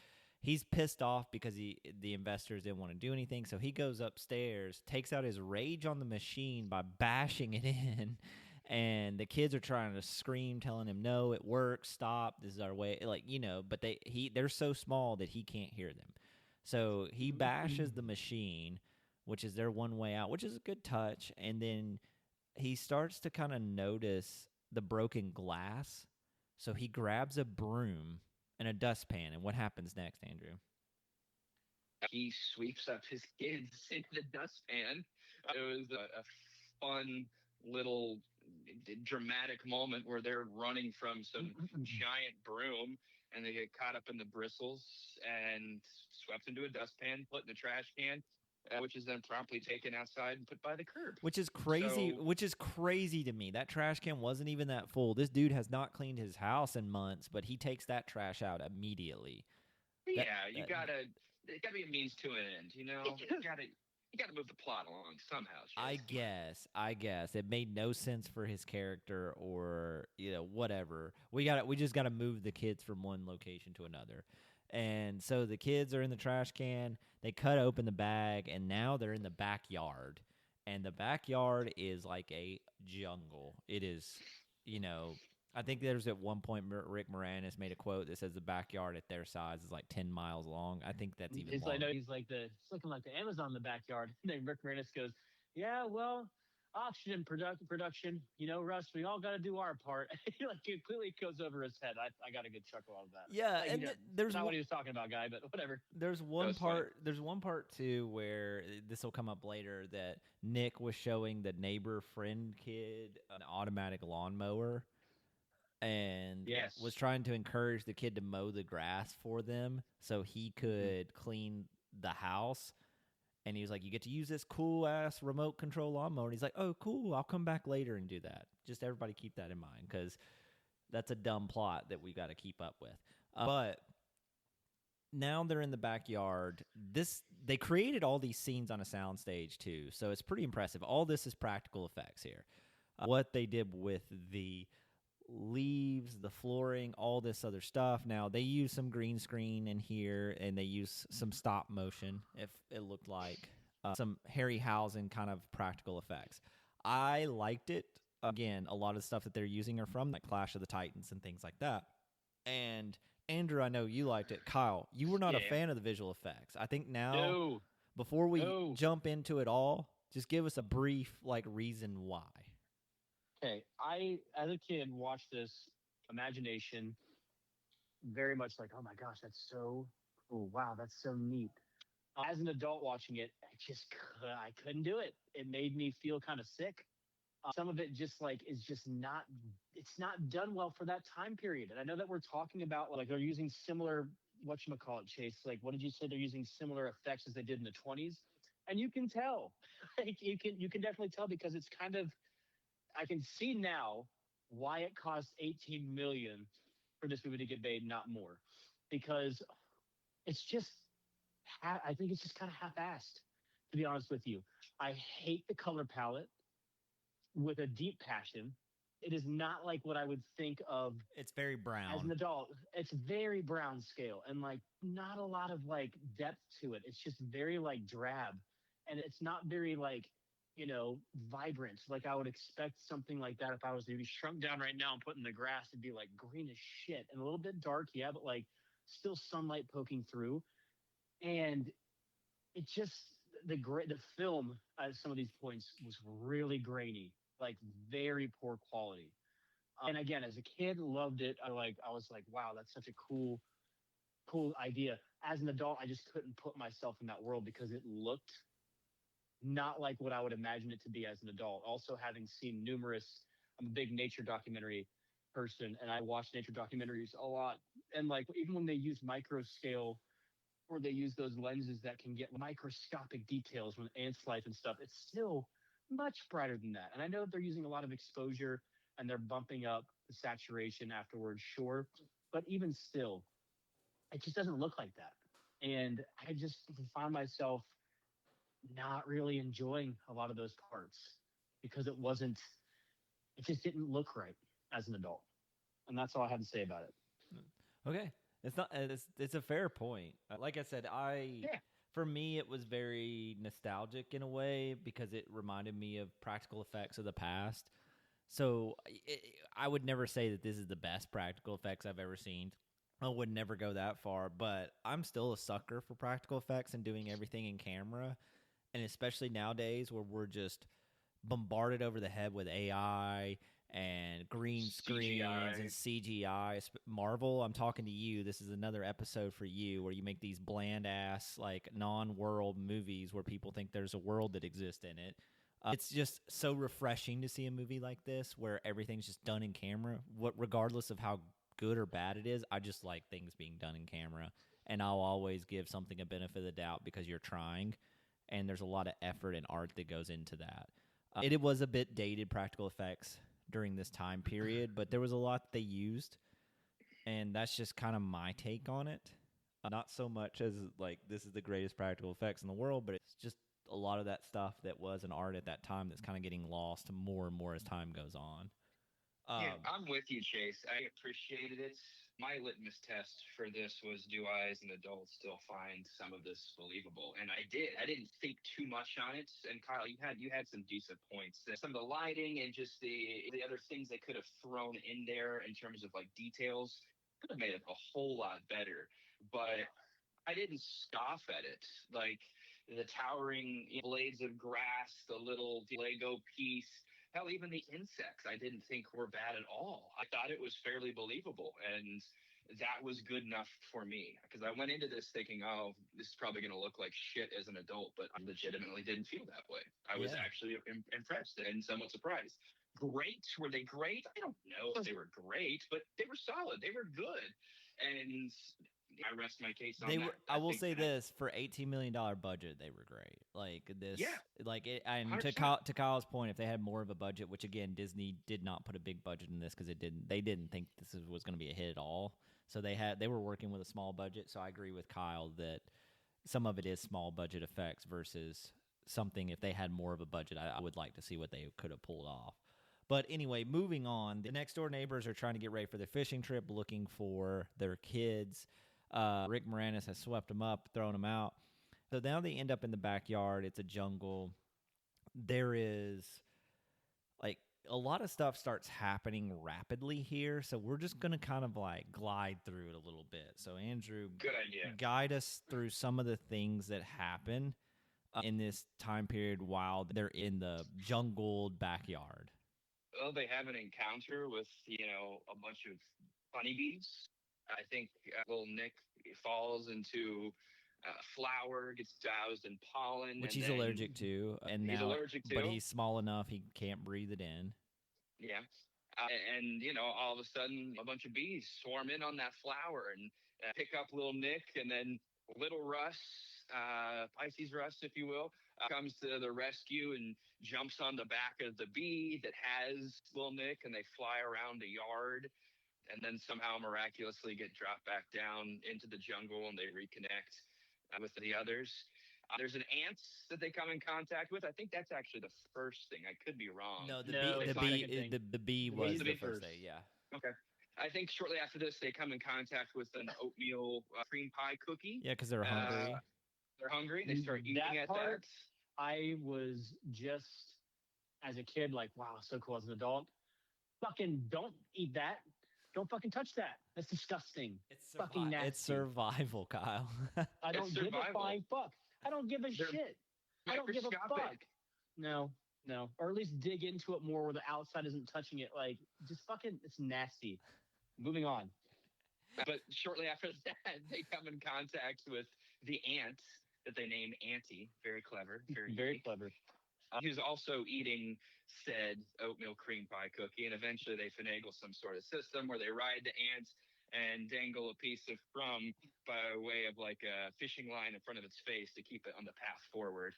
He's pissed off because the investors didn't want to do anything. So he goes upstairs, takes out his rage on the machine by bashing it in. And the kids are trying to scream, telling him, no, it works, stop, this is our way. Like, but they're so small that he can't hear them. So he bashes the machine, which is their one way out, which is a good touch. And then he starts to kind of notice the broken glass. So he grabs a broom and a dustpan. And what happens next, Andrew? He sweeps up his kids into the dustpan. It was a fun little dramatic moment where they're running from some giant broom and they get caught up in the bristles and swept into a dustpan, put in the trash can, which is then promptly taken outside and put by the curb. Which is crazy. Which is crazy to me. That trash can wasn't even that full. This dude has not cleaned his house in months, but he takes that trash out immediately. Yeah, it gotta be a means to an end. You gotta move the plot along somehow. Chase. I guess it made no sense for his character, or whatever. We just gotta move the kids from one location to another. And so the kids are in the trash can. They cut open the bag, and now they're in the backyard. And the backyard is like a jungle. It is, I think there's at one point Rick Moranis made a quote that says the backyard at their size is like 10 miles long. I think that's even longer. He's like it's looking like the Amazon in the backyard. And then Rick Moranis goes, yeah, well, oxygen production, Russ, we all got to do our part. Like it completely goes over his head. I got a good chuckle out of that. Yeah, like, and there's not what he was talking about, guy, but whatever. There's one part. There's one part too where this will come up later that Nick was showing the neighbor friend kid an automatic lawnmower, and was trying to encourage the kid to mow the grass for them so he could clean the house. And he was like, you get to use this cool-ass remote control lawnmower. And he's like, oh, cool, I'll come back later and do that. Just everybody keep that in mind, because that's a dumb plot that we got to keep up with. But now they're in the backyard. They created all these scenes on a soundstage, too, so it's pretty impressive. All this is practical effects here. What they did with the leaves, the flooring, all this other stuff. Now, they use some green screen in here, and they use some stop motion, if it looked like. Some Harryhausen kind of practical effects. I liked it. Again, a lot of the stuff that they're using are from like Clash of the Titans and things like that. And Andrew, I know you liked it. Kyle, you were not a fan of the visual effects. I think now, before we jump into it all, just give us a brief reason why. Okay, I, as a kid, watched this imagination very much like, oh my gosh, that's so cool. Wow, that's so neat. As an adult watching it, I couldn't do it. It made me feel kind of sick. Some of it just is just not, it's not done well for that time period. And I know that we're talking about they're using similar, whatchamacallit, Chase, what did you say? They're using similar effects as they did in the 20s. And you can tell, you can definitely tell, because it's kind of, I can see now why it cost $18 million for this movie to get made, not more, because it's just, I think it's just kind of half-assed, to be honest with you. I hate the color palette with a deep passion. It is not like what I would think of. It's very brown. As an adult, it's very brown scale, and not a lot of depth to it. It's just very drab, and it's not very vibrant. I would expect something like that if I was to be shrunk down right now and put in the grass. It'd be green as shit and a little bit dark, yeah, but still sunlight poking through. And it just the film at some of these points was really grainy, very poor quality. And again, as a kid, loved it. I was like, wow, that's such a cool idea. As an adult, I just couldn't put myself in that world because it looked not like what I would imagine it to be as an adult. Also, having seen I'm a big nature documentary person, and I watch nature documentaries a lot. And even when they use micro scale, or they use those lenses that can get microscopic details with ants' life and stuff, it's still much brighter than that. And I know they're using a lot of exposure and they're bumping up the saturation afterwards, sure. But even still, it just doesn't look like that. And I just find myself not really enjoying a lot of those parts because it just didn't look right as an adult. And that's all I have to say about it. Okay, it's not. It's a fair point. Like I said, Yeah. for me it was very nostalgic in a way because it reminded me of practical effects of the past. So I would never say that this is the best practical effects I've ever seen. I would never go that far, but I'm still a sucker for practical effects and doing everything in camera. And especially nowadays where we're just bombarded over the head with AI and green screens and CGI. CGI. Marvel, I'm talking to you. This is another episode for you where you make these bland ass, like non world movies where people think there's a world that exists in it. It's just so refreshing to see a movie like this where everything's just done in camera. Regardless of how good or bad it is, I just like things being done in camera. And I'll always give something a benefit of the doubt because you're trying. And there's a lot of effort and art that goes into that. It was a bit dated practical effects during this time period, but there was a lot that they used, and that's just kind of my take on it. Not so much as like this is the greatest practical effects in the world, but it's just a lot of that stuff that was an art at that time that's kind of getting lost more and more as time goes on. Yeah, I'm with you, Chase. I appreciated it. My litmus test for this was, do I, as an adult, still find some of this believable? And I did. I didn't think too much on it. And Kyle, you had some decent points. Some of the lighting and just the other things they could have thrown in there in terms of like details could have made it a whole lot better. But I didn't scoff at it. Like the towering blades of grass, the little Lego piece, hell, even the insects I didn't think were bad at all. I thought it was fairly believable. And that was good enough for me because I went into this thinking, oh, this is probably going to look like shit as an adult, but I legitimately didn't feel that way. I was Yeah. actually impressed and somewhat surprised. Great. Were they great? I don't know if they were great, but they were solid. They were good. And I rest my case on They that. were. I will think say that- this: for $18 million budget, they were great. Like this, Yeah, like it. And 100%. To Kyle's point, if they had more of a budget, which again Disney did not put a big budget in this because it didn't. They didn't think was going to be a hit at all. So they were working with a small budget. So I agree with Kyle that some of it is small budget effects versus something. If they had more of a budget, I would like to see what they could have pulled off. But anyway, moving on. The next door neighbors are trying to get ready for their fishing trip, looking for their kids. Rick Moranis has swept them up, thrown them out. So now they end up in the backyard. It's a jungle. There is like a lot of stuff starts happening rapidly here. So we're just going to kind of like glide through it a little bit. So, Andrew, Good idea. guide us through some of the things that happen in this time period while they're in the jungled backyard. Well, they have an encounter with, a bunch of honeybees. I think little Nick falls into a flower, gets doused in pollen. Which and he's then allergic to, and He's now, allergic to. but he's small enough he can't breathe it in. Yeah. And, all of a sudden, a bunch of bees swarm in on that flower and pick up little Nick. And then little Russ, Pisces Russ, if you will, comes to the rescue and jumps on the back of the bee that has little Nick, and they fly around a yard and then somehow miraculously get dropped back down into the jungle and they reconnect with the others. There's an ant that they come in contact with. I think that's actually the first thing. I could be wrong. No, the No, bee, it's the the bee, second thing. the bee The was bee's the the first first. day. Yeah. Okay. I think shortly after this, they come in contact with an oatmeal cream pie cookie. Yeah, because they're hungry. They're hungry. They start eating that at part. that. I was just as a kid like, wow, so cool. As an adult, fucking don't eat that. Don't fucking touch that. That's disgusting. Fucking nasty. It's survival, Kyle. I don't It's give a survival. flying fuck. I don't give a They're shit. I don't give a fuck. Microscopic. No, or at least dig into it more where the outside isn't touching it. Like, just fucking, it's nasty. Moving on. But shortly after that, they come in contact with the ant that they name Auntie. Very clever. Very unique. Clever. He was also eating said oatmeal cream pie cookie, and eventually they finagle some sort of system where they ride the ant and dangle a piece of crumb by way of like a fishing line in front of its face to keep it on the path forward.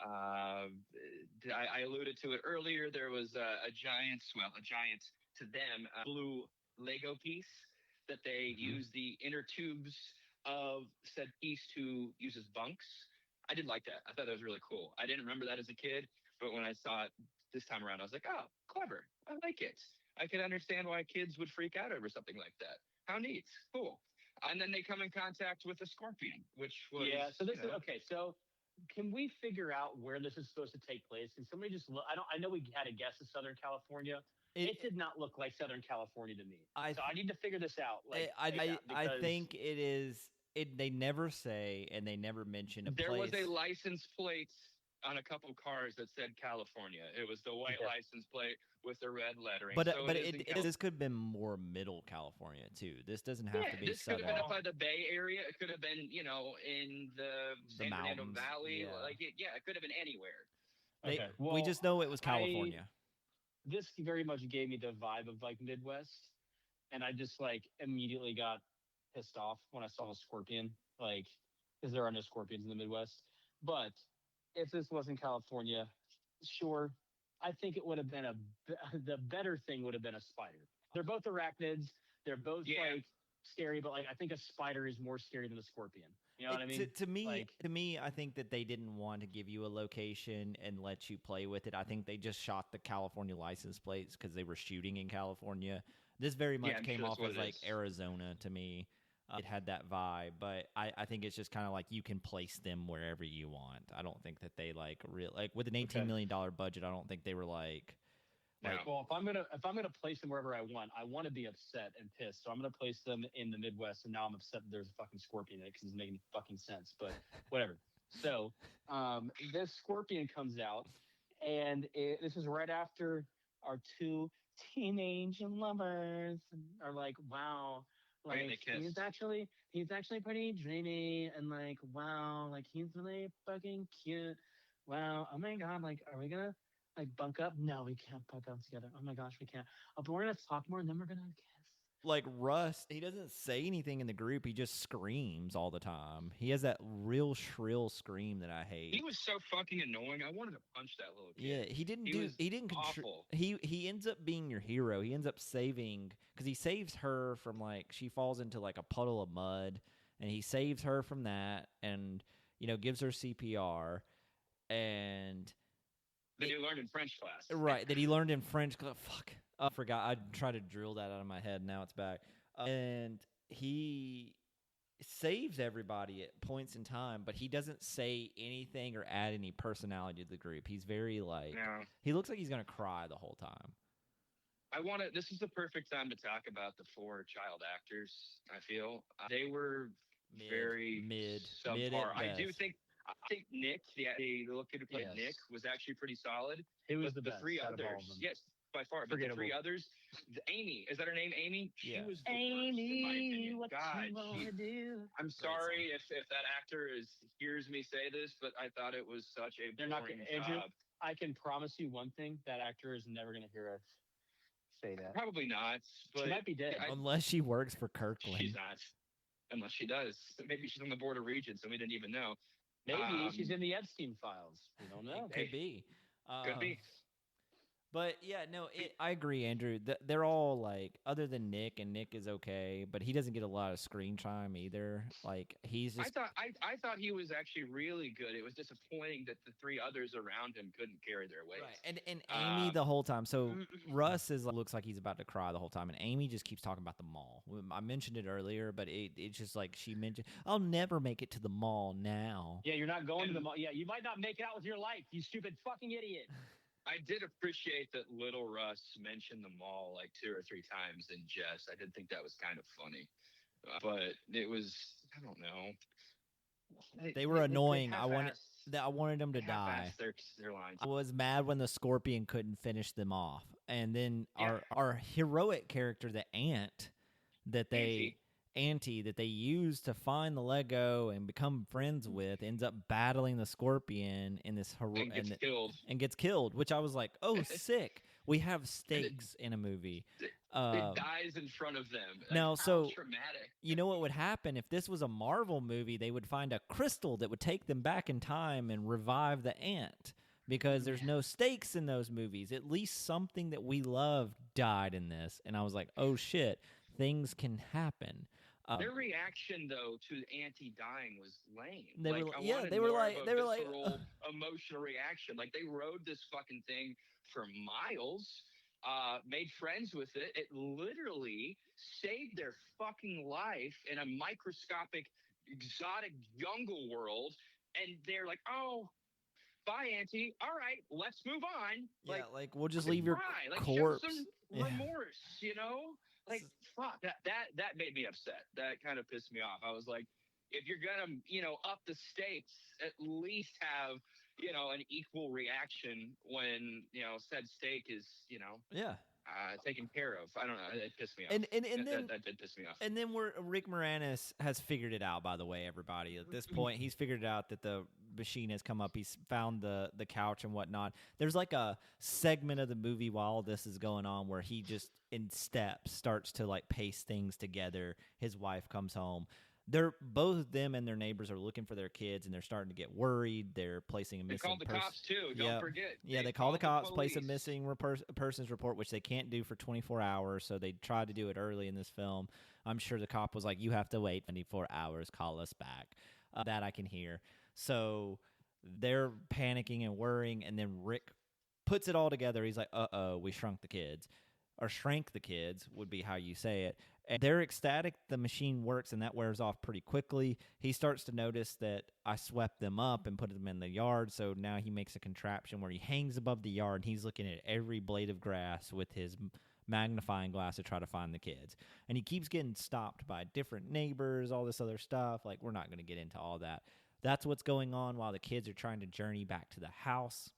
I alluded to it earlier. There was a giant to them, blue Lego piece that they use the inner tubes of said piece to use as bunks. I did like that. I thought that was really cool. I didn't remember that as a kid, but when I saw it this time around, I was like, oh, clever. I like it. I could understand why kids would freak out over something like that. How neat. Cool. And then they come in contact with a scorpion, which was Yeah. So this is okay. So can we figure out where this is supposed to take place? Can somebody just look? I know we had a guess of Southern California. It did not look like Southern California to me. So I need to figure this out. Like, I think it is. They never say and they never mention a there place. was a license plate on a couple cars that said California. It was the white license plate with the red lettering. But so this could have been more middle California too. This doesn't have to be this southern. could have been up by the Bay Area. It could have been, in the San Fernando Valley. Yeah. It could have been anywhere. We just know it was California. This very much gave me the vibe of like Midwest, and I just like immediately got pissed off when I saw a scorpion, like, because there are no scorpions in the Midwest. But if this wasn't California, sure, I think it would have been the better thing would have been a spider. They're both arachnids. They're both like scary, but like I think a spider is more scary than a scorpion. You know what I mean? To me, I think that they didn't want to give you a location and let you play with it. I think they just shot the California license plates because they were shooting in California. This very much came off as like Arizona to me. It had that vibe, but I think it's just kind of like you can place them wherever you want. I don't think that they like with an $18 million budget. I don't think they were like. Well, if I'm gonna place them wherever I want to be upset and pissed. So I'm gonna place them in the Midwest, and now I'm upset that there's a fucking scorpion in it because it's making fucking sense. But whatever. So this scorpion comes out, and this is right after our two teenage lovers are like, wow, like he's actually pretty dreamy, and like, wow, like he's really fucking cute. Wow, oh my god, like, are we gonna like bunk up? No, we can't bunk up together. Oh my gosh, we can't. Oh, but we're gonna talk more, and then we're gonna kiss. Like Russ, he doesn't say anything in the group. He just screams all the time. He has that real shrill scream that I hate. He was so fucking annoying. I wanted to punch that little kid. Yeah, he didn't awful. He ends up being your hero. He ends up saving because he saves her from like she falls into like a puddle of mud, and he saves her from that, and gives her CPR, and. That he learned in French class. Right, that he learned in French class. Fuck. I forgot. I tried to drill that out of my head. Now it's back. And he saves everybody at points in time, but he doesn't say anything or add any personality to the group. He's very he looks like he's going to cry the whole time. This is the perfect time to talk about the 4 child actors, I feel. They were very mid subpar. I think Nick, the little kid who played Nick, was actually pretty solid. He was the best 3 others. Yes, by far. But the 3 others, Amy, is that her name? Amy? Yeah. She was the Amy, worst, in my opinion. I'm sorry if that actor hears me say this, but I thought it was such a boring job. Andrew, I can promise you one thing: that actor is never going to hear us say that. Probably not. But she might be dead. Unless she works for Kirkland. She's not. Unless she does. Maybe she's on the board of Regents and we didn't even know. Maybe she's in the Epstein files. We don't know. Could be. Could be. But yeah, no, I agree, Andrew. They're all like, other than Nick, and Nick is okay, but he doesn't get a lot of screen time either. Like he's just. I thought he was actually really good. It was disappointing that the 3 others around him couldn't carry their weight. Right, and Amy the whole time. So Russ looks like he's about to cry the whole time, and Amy just keeps talking about the mall. I mentioned it earlier, but it's just like she mentioned, I'll never make it to the mall now. Yeah, you're not going to the mall. Yeah, you might not make it out with your life, you stupid fucking idiot. I did appreciate that little Russ mentioned the mall like 2 or 3 times in jest. I did think that was kind of funny, but it was, I don't know. They were annoying. I wanted them to die. Their lines. I was mad when the scorpion couldn't finish them off, and then our heroic character, the ant, Auntie that they use to find the Lego and become friends with, ends up battling the scorpion in this and gets killed, which I was like, oh, sick. We have stakes in a movie. It dies in front of them. Now, so traumatic. You know what would happen if this was a Marvel movie? They would find a crystal that would take them back in time and revive the ant. Because there's no stakes in those movies. At least something that we love died in this. And I was like, oh, shit, things can happen. Their reaction, though, to Auntie dying was lame. They were like emotional reaction. Like they rode this fucking thing for miles, made friends with it. It literally saved their fucking life in a microscopic, exotic jungle world. And they're like, oh, bye, Auntie. All right, let's move on. Yeah, Like, like we'll just fucking leave your cry. Like, show corpse. some Yeah. remorse, you know? Like, fuck. That made me upset. That kind of pissed me off. I was like, if you're gonna, up the stakes, at least have, an equal reaction when, said stake is, Yeah. taken care of. I don't know. It pissed me off. And then That did piss me off. And then Rick Moranis has figured it out, by the way, everybody. At this point, he's figured out that the machine has come up. He's found the couch and whatnot. There's like a segment of the movie while all this is going on where he just, in steps, starts to like pace things together. His wife comes home. They're both them and their neighbors are looking for their kids, and they're starting to get worried. They're placing a missing person. They called the cops too. Don't forget. Yeah, they call the cops, place a missing persons report, which they can't do for 24 hours. So they tried to do it early in this film. I'm sure the cop was like, "You have to wait 24 hours. Call us back." That I can hear. So they're panicking and worrying, and then Rick puts it all together. He's like, "Uh-oh, we shrunk the kids." Or shrank the kids would be how you say it. And they're ecstatic the machine works, and that wears off pretty quickly. He starts to notice that I swept them up and put them in the yard, so now he makes a contraption where he hangs above the yard, and he's looking at every blade of grass with his magnifying glass to try to find the kids. And he keeps getting stopped by different neighbors, all this other stuff. Like, we're not going to get into all that. That's what's going on while the kids are trying to journey back to the house.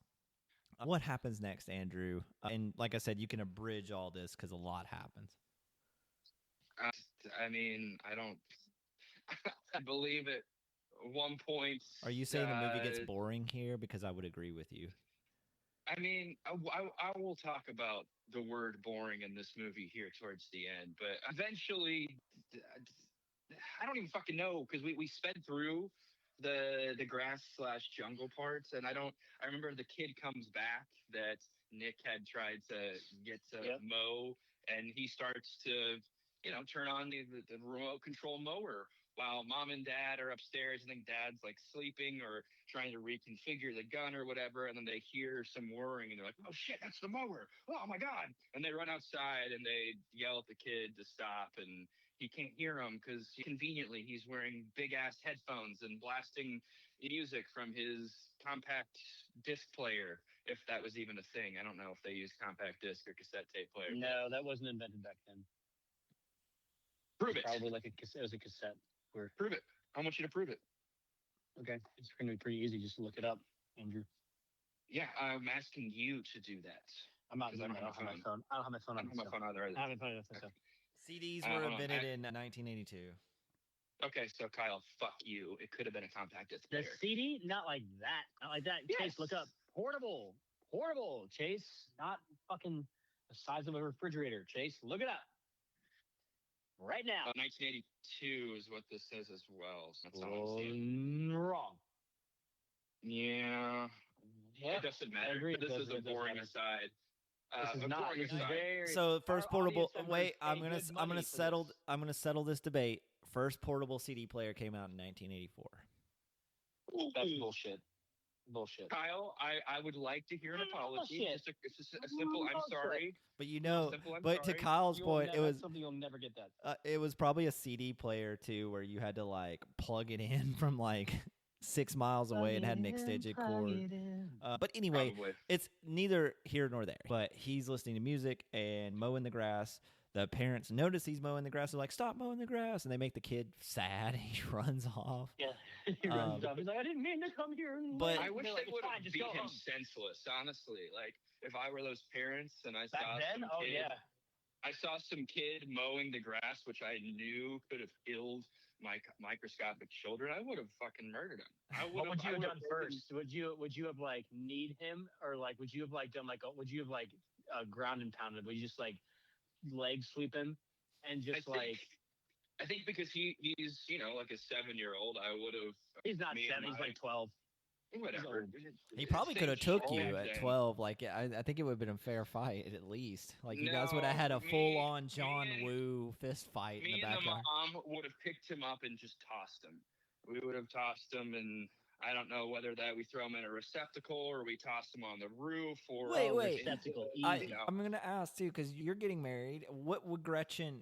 What happens next, Andrew? And like I said, you can abridge all this because a lot happens. I mean, I don't. I believe at one point. Are you saying the movie gets boring here? Because I would agree with you. I mean, I will talk about the word boring in this movie here towards the end, but eventually, I don't even fucking know because we sped through the grass / jungle parts, and I remember the kid comes back that Nick had tried to get to mow, and he starts to turn on the remote control mower while mom and dad are upstairs. I think dad's like sleeping or trying to reconfigure the gun or whatever, and then they hear some whirring and they're like, oh shit, that's the mower, oh my god, and they run outside and they yell at the kid to stop, and he can't hear him because conveniently he's wearing big ass headphones and blasting music from his compact disc player, if that was even a thing. I don't know if they used compact disc or cassette tape player. No, that wasn't invented back then. Prove it. Probably like it was a cassette. Prove it. I want you to prove it. Okay, it's going to be pretty easy. Just look it up, Andrew. Yeah, I'm asking you to do that. I'm not. I don't have my phone. I don't have my phone. I don't have my phone either. I haven't put it on. CDs were invented in 1982. Okay, so Kyle, fuck you. It could have been a compact disc player. The CD, not like that. Not like that. Yes. Chase, look up portable. Portable, Chase. Not fucking the size of a refrigerator. Chase, look it up. Right now. 1982 is what this says as well. So that's all I'm seeing. Wrong. Yeah. It doesn't matter. This is a boring aside. This is not. This is very. So first portable. Wait, I'm gonna settle this debate. First portable CD player came out in 1984. That's bullshit. Bullshit. Kyle, I would like to hear an apology. Just a simple I'm sorry. But to Kyle's point, it was something you'll never get that. It was probably a CD player too, where you had to like plug it in from like 6 miles away and had an extension cord. But anyway, it's neither here nor there. But he's listening to music and mowing the grass. The parents notice he's mowing the grass. They're like, stop mowing the grass. And they make the kid sad. He runs off. Yeah. He runs off. He's like, I didn't mean to come here. But I wish they would have beat him senseless, honestly. Like, if I were those parents and I saw some kid mowing the grass, which I knew could have killed my microscopic children, I would have fucking murdered him. What would you have done first? Would you have like kneed him, or like would you have like done like ground and pounded? Would you just like leg sweep him and just I think because he's like a 7-year-old, I would have. He's not 7. He's like 12. Whatever. He probably could have took you at 12. Like I think it would have been a fair fight at least. Like you guys would have had a full-on John Woo fist fight in the backyard. Me and the mom would have picked him up and just tossed him. We would have tossed him, and I don't know whether that we throw them in a receptacle or we toss them on the roof or Wait, Oh, wait. receptacle, I easy. I'm gonna ask too because you're getting married. What would Gretchen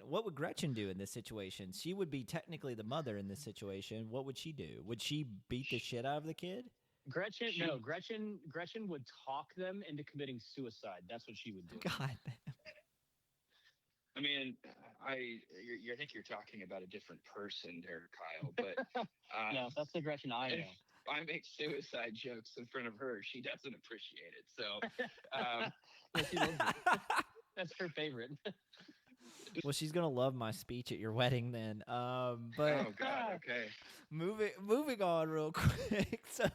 do in this situation? She would be technically the mother in this situation. What would she do? Would she beat the shit out of the kid? Gretchen, She- no, Gretchen would talk them into committing suicide. That's what she would do. God. I mean, I think you're talking about a different person there, Kyle. But No, that's the Gretchen I know. if I make suicide jokes in front of her, she doesn't appreciate it. So Yeah, she loves it. That's her favorite. Well, she's gonna love my speech at your wedding then. But oh God, okay. moving on real quick. So,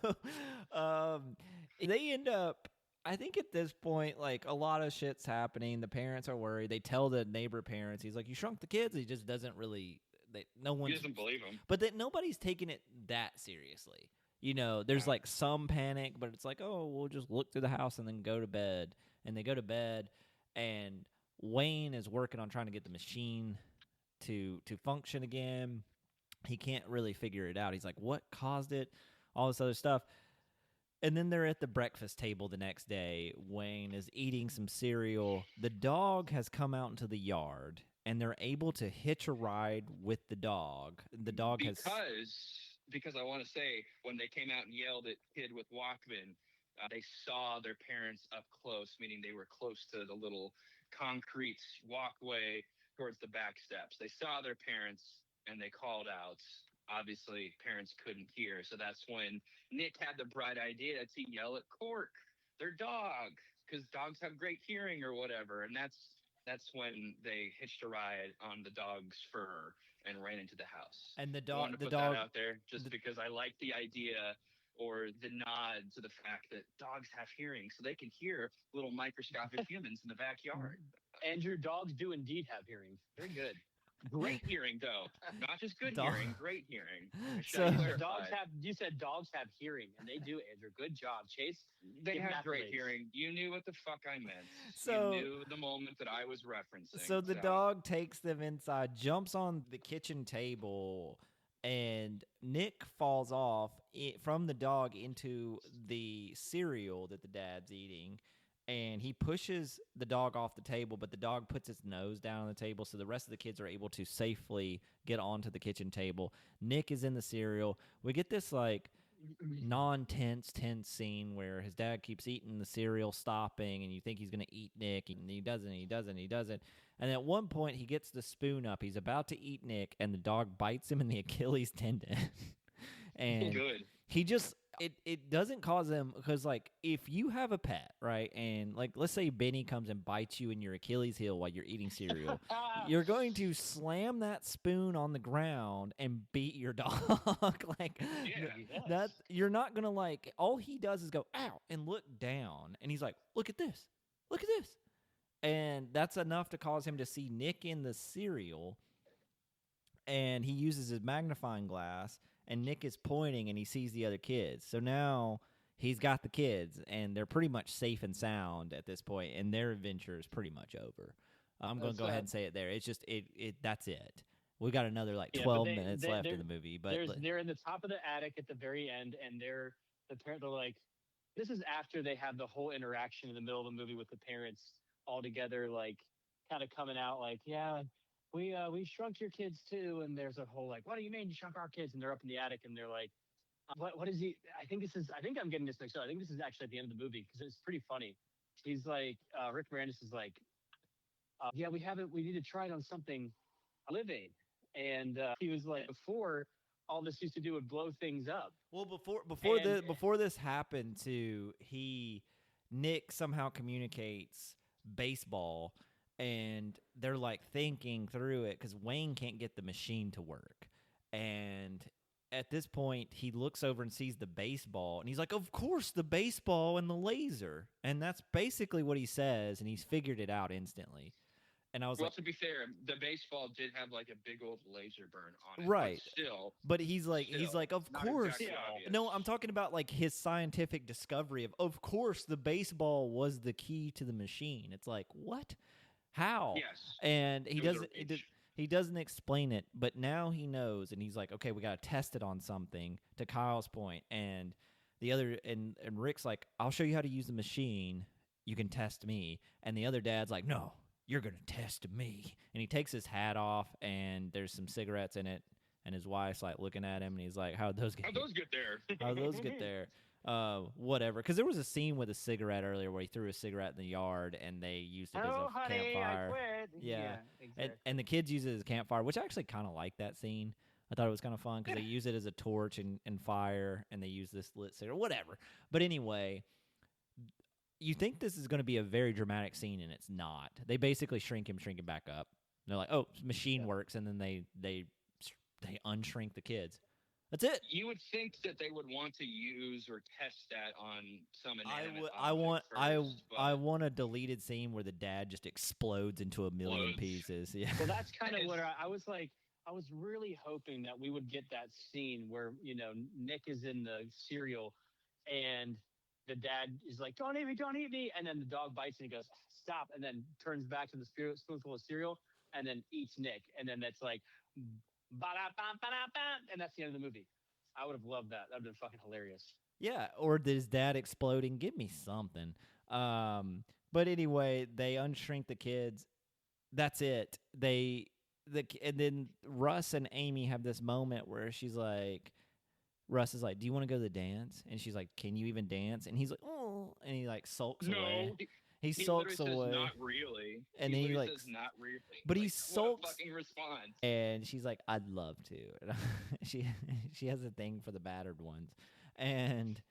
they end up. I think at this point, like a lot of shit's happening. The parents are worried. They tell the neighbor parents, he's like, "You shrunk the kids." He just doesn't really. No He one's. doesn't believe him. But that nobody's taking it that seriously. You know, there's Yeah. like some panic, but it's like, oh, we'll just look through the house and then go to bed. And they go to bed, and Wayne is working on trying to get the machine to function again. He can't really figure it out. He's like, what caused it? All this other stuff. And then they're at the breakfast table the next day. Wayne is eating some cereal. The dog has come out into the yard, and they're able to hitch a ride with the dog. The dog Because I want to say when they came out and yelled at kid with Walkman, they saw their parents up close, meaning they were close to the little concrete walkway towards the back steps. They saw their parents and they called out. Obviously, parents couldn't hear, so that's when Nick had the bright idea to yell at Cork, their dog, because dogs have great hearing or whatever, and that's when they hitched a ride on the dog's fur and ran into the house. And the I wanted dog, to put that out there just because I like the idea or the nod to the fact that dogs have hearing, so they can hear little microscopic humans in the backyard. Andrew, dogs do indeed have hearing. Very good. Great hearing, though, not just good Dog- hearing, great hearing. So- You said dogs have hearing, and they do, Andrew. Good job, Chase. They Give 'em have great accolades. hearing. You knew what the fuck I meant. So- you knew the moment that I was referencing. So the dog takes them inside, jumps on the kitchen table, and Nick falls off from the dog into the cereal that the dad's eating. And he pushes the dog off the table, but the dog puts its nose down on the table, so the rest of the kids are able to safely get onto the kitchen table. Nick is in the cereal. We get this, like, tense scene where his dad keeps eating the cereal, stopping, and you think he's going to eat Nick, and he doesn't. And at one point, he gets the spoon up. He's about to eat Nick, and the dog bites him in the Achilles tendon. And Good. he just... It doesn't cause him, because, like, if you have a pet, right, and, like, let's say Benny comes and bites you in your Achilles heel while you're eating cereal, you're going to slam that spoon on the ground and beat your dog. Like, Yeah. that you're not going to, like, all he does is go, ow, and look down, and he's like, look at this. And that's enough to cause him to see Nick in the cereal, and he uses his magnifying glass, and Nick is pointing, and he sees the other kids. So now he's got the kids, and they're pretty much safe and sound at this point, and their adventure is pretty much over. I'm going to go ahead and say it there. It's just that's it. We got another 12 minutes left in the movie, but they're in the top of the attic at the very end, and the parents are like, this is after they have the whole interaction in the middle of the movie with the parents all together, like kind of coming out like, yeah. We shrunk your kids too, and there's a whole like, what do you mean you shrunk our kids? And they're up in the attic, and they're like, what is he? I think I'm getting this mixed up. I think this is actually at the end of the movie because it's pretty funny. He's like, Rick Moranis is like, yeah, we need to try it on something living, and he was like, before all this used to do would blow things up. Well, before this happened, Nick somehow communicates baseball. And they're like thinking through it because Wayne can't get the machine to work. And at this point, he looks over and sees the baseball. And he's like, of course, the baseball and the laser. And that's basically what he says. And he's figured it out instantly. And I was like, to be fair, the baseball did have like a big old laser burn on it. Right. But he's like, of not course. exactly obvious. No, I'm talking about like his scientific discovery of course, the baseball was the key to the machine. It's like, what? How? Yes. And he It was a doesn't. reach. he doesn't explain it, but now he knows, and he's like, okay, we got to test it on something. To Kyle's point, and the other and Rick's like, I'll show you how to use the machine. You can test me. And the other dad's like, no, you're gonna test me. And he takes his hat off, and there's some cigarettes in it. And his wife's like looking at him, and he's like, "How'd those get? How'd those get there? How'd those get there?" Whatever. Because there was a scene with a cigarette earlier where he threw a cigarette in the yard, and they used it as a honey, campfire. I quit. Yeah, exactly. and the kids use it as a campfire, which I actually kind of like that scene. I thought it was kind of fun because they use it as a torch and fire, and they use this lit cigarette, whatever. But anyway, you think this is going to be a very dramatic scene, and it's not. They basically shrink him back up. They're like, "Oh, machine works," and then they unshrink the kids. That's it. You would think that they would want to use or test that on some inanimate I want first, I want a deleted scene where the dad just explodes into a million Explodes. pieces. Yeah. Well, that's kind of what I was like. I was really hoping that we would get that scene where Nick is in the cereal, and the dad is like, "Don't eat me," and then the dog bites and he goes, "Stop," and then turns back to the spoonful of cereal and then eats Nick, and then that's like, ba-da-bam, and that's the end of the movie. I would have loved that. That'd have been fucking hilarious. Yeah, or his dad exploding. Give me something. But anyway, they unshrink the kids. That's it. And then Russ and Amy have this moment where she's like, Russ is like, "Do you want to go to the dance?" And she's like, "Can you even dance?" And he's like, "Oh," and he like sulks away. No, He he sulks literally away. says, "Not really." And he then he literally like, says, "Not really." but he Like, sulks. What a fucking response. And she's like, "I'd love to." she has a thing for the battered ones, and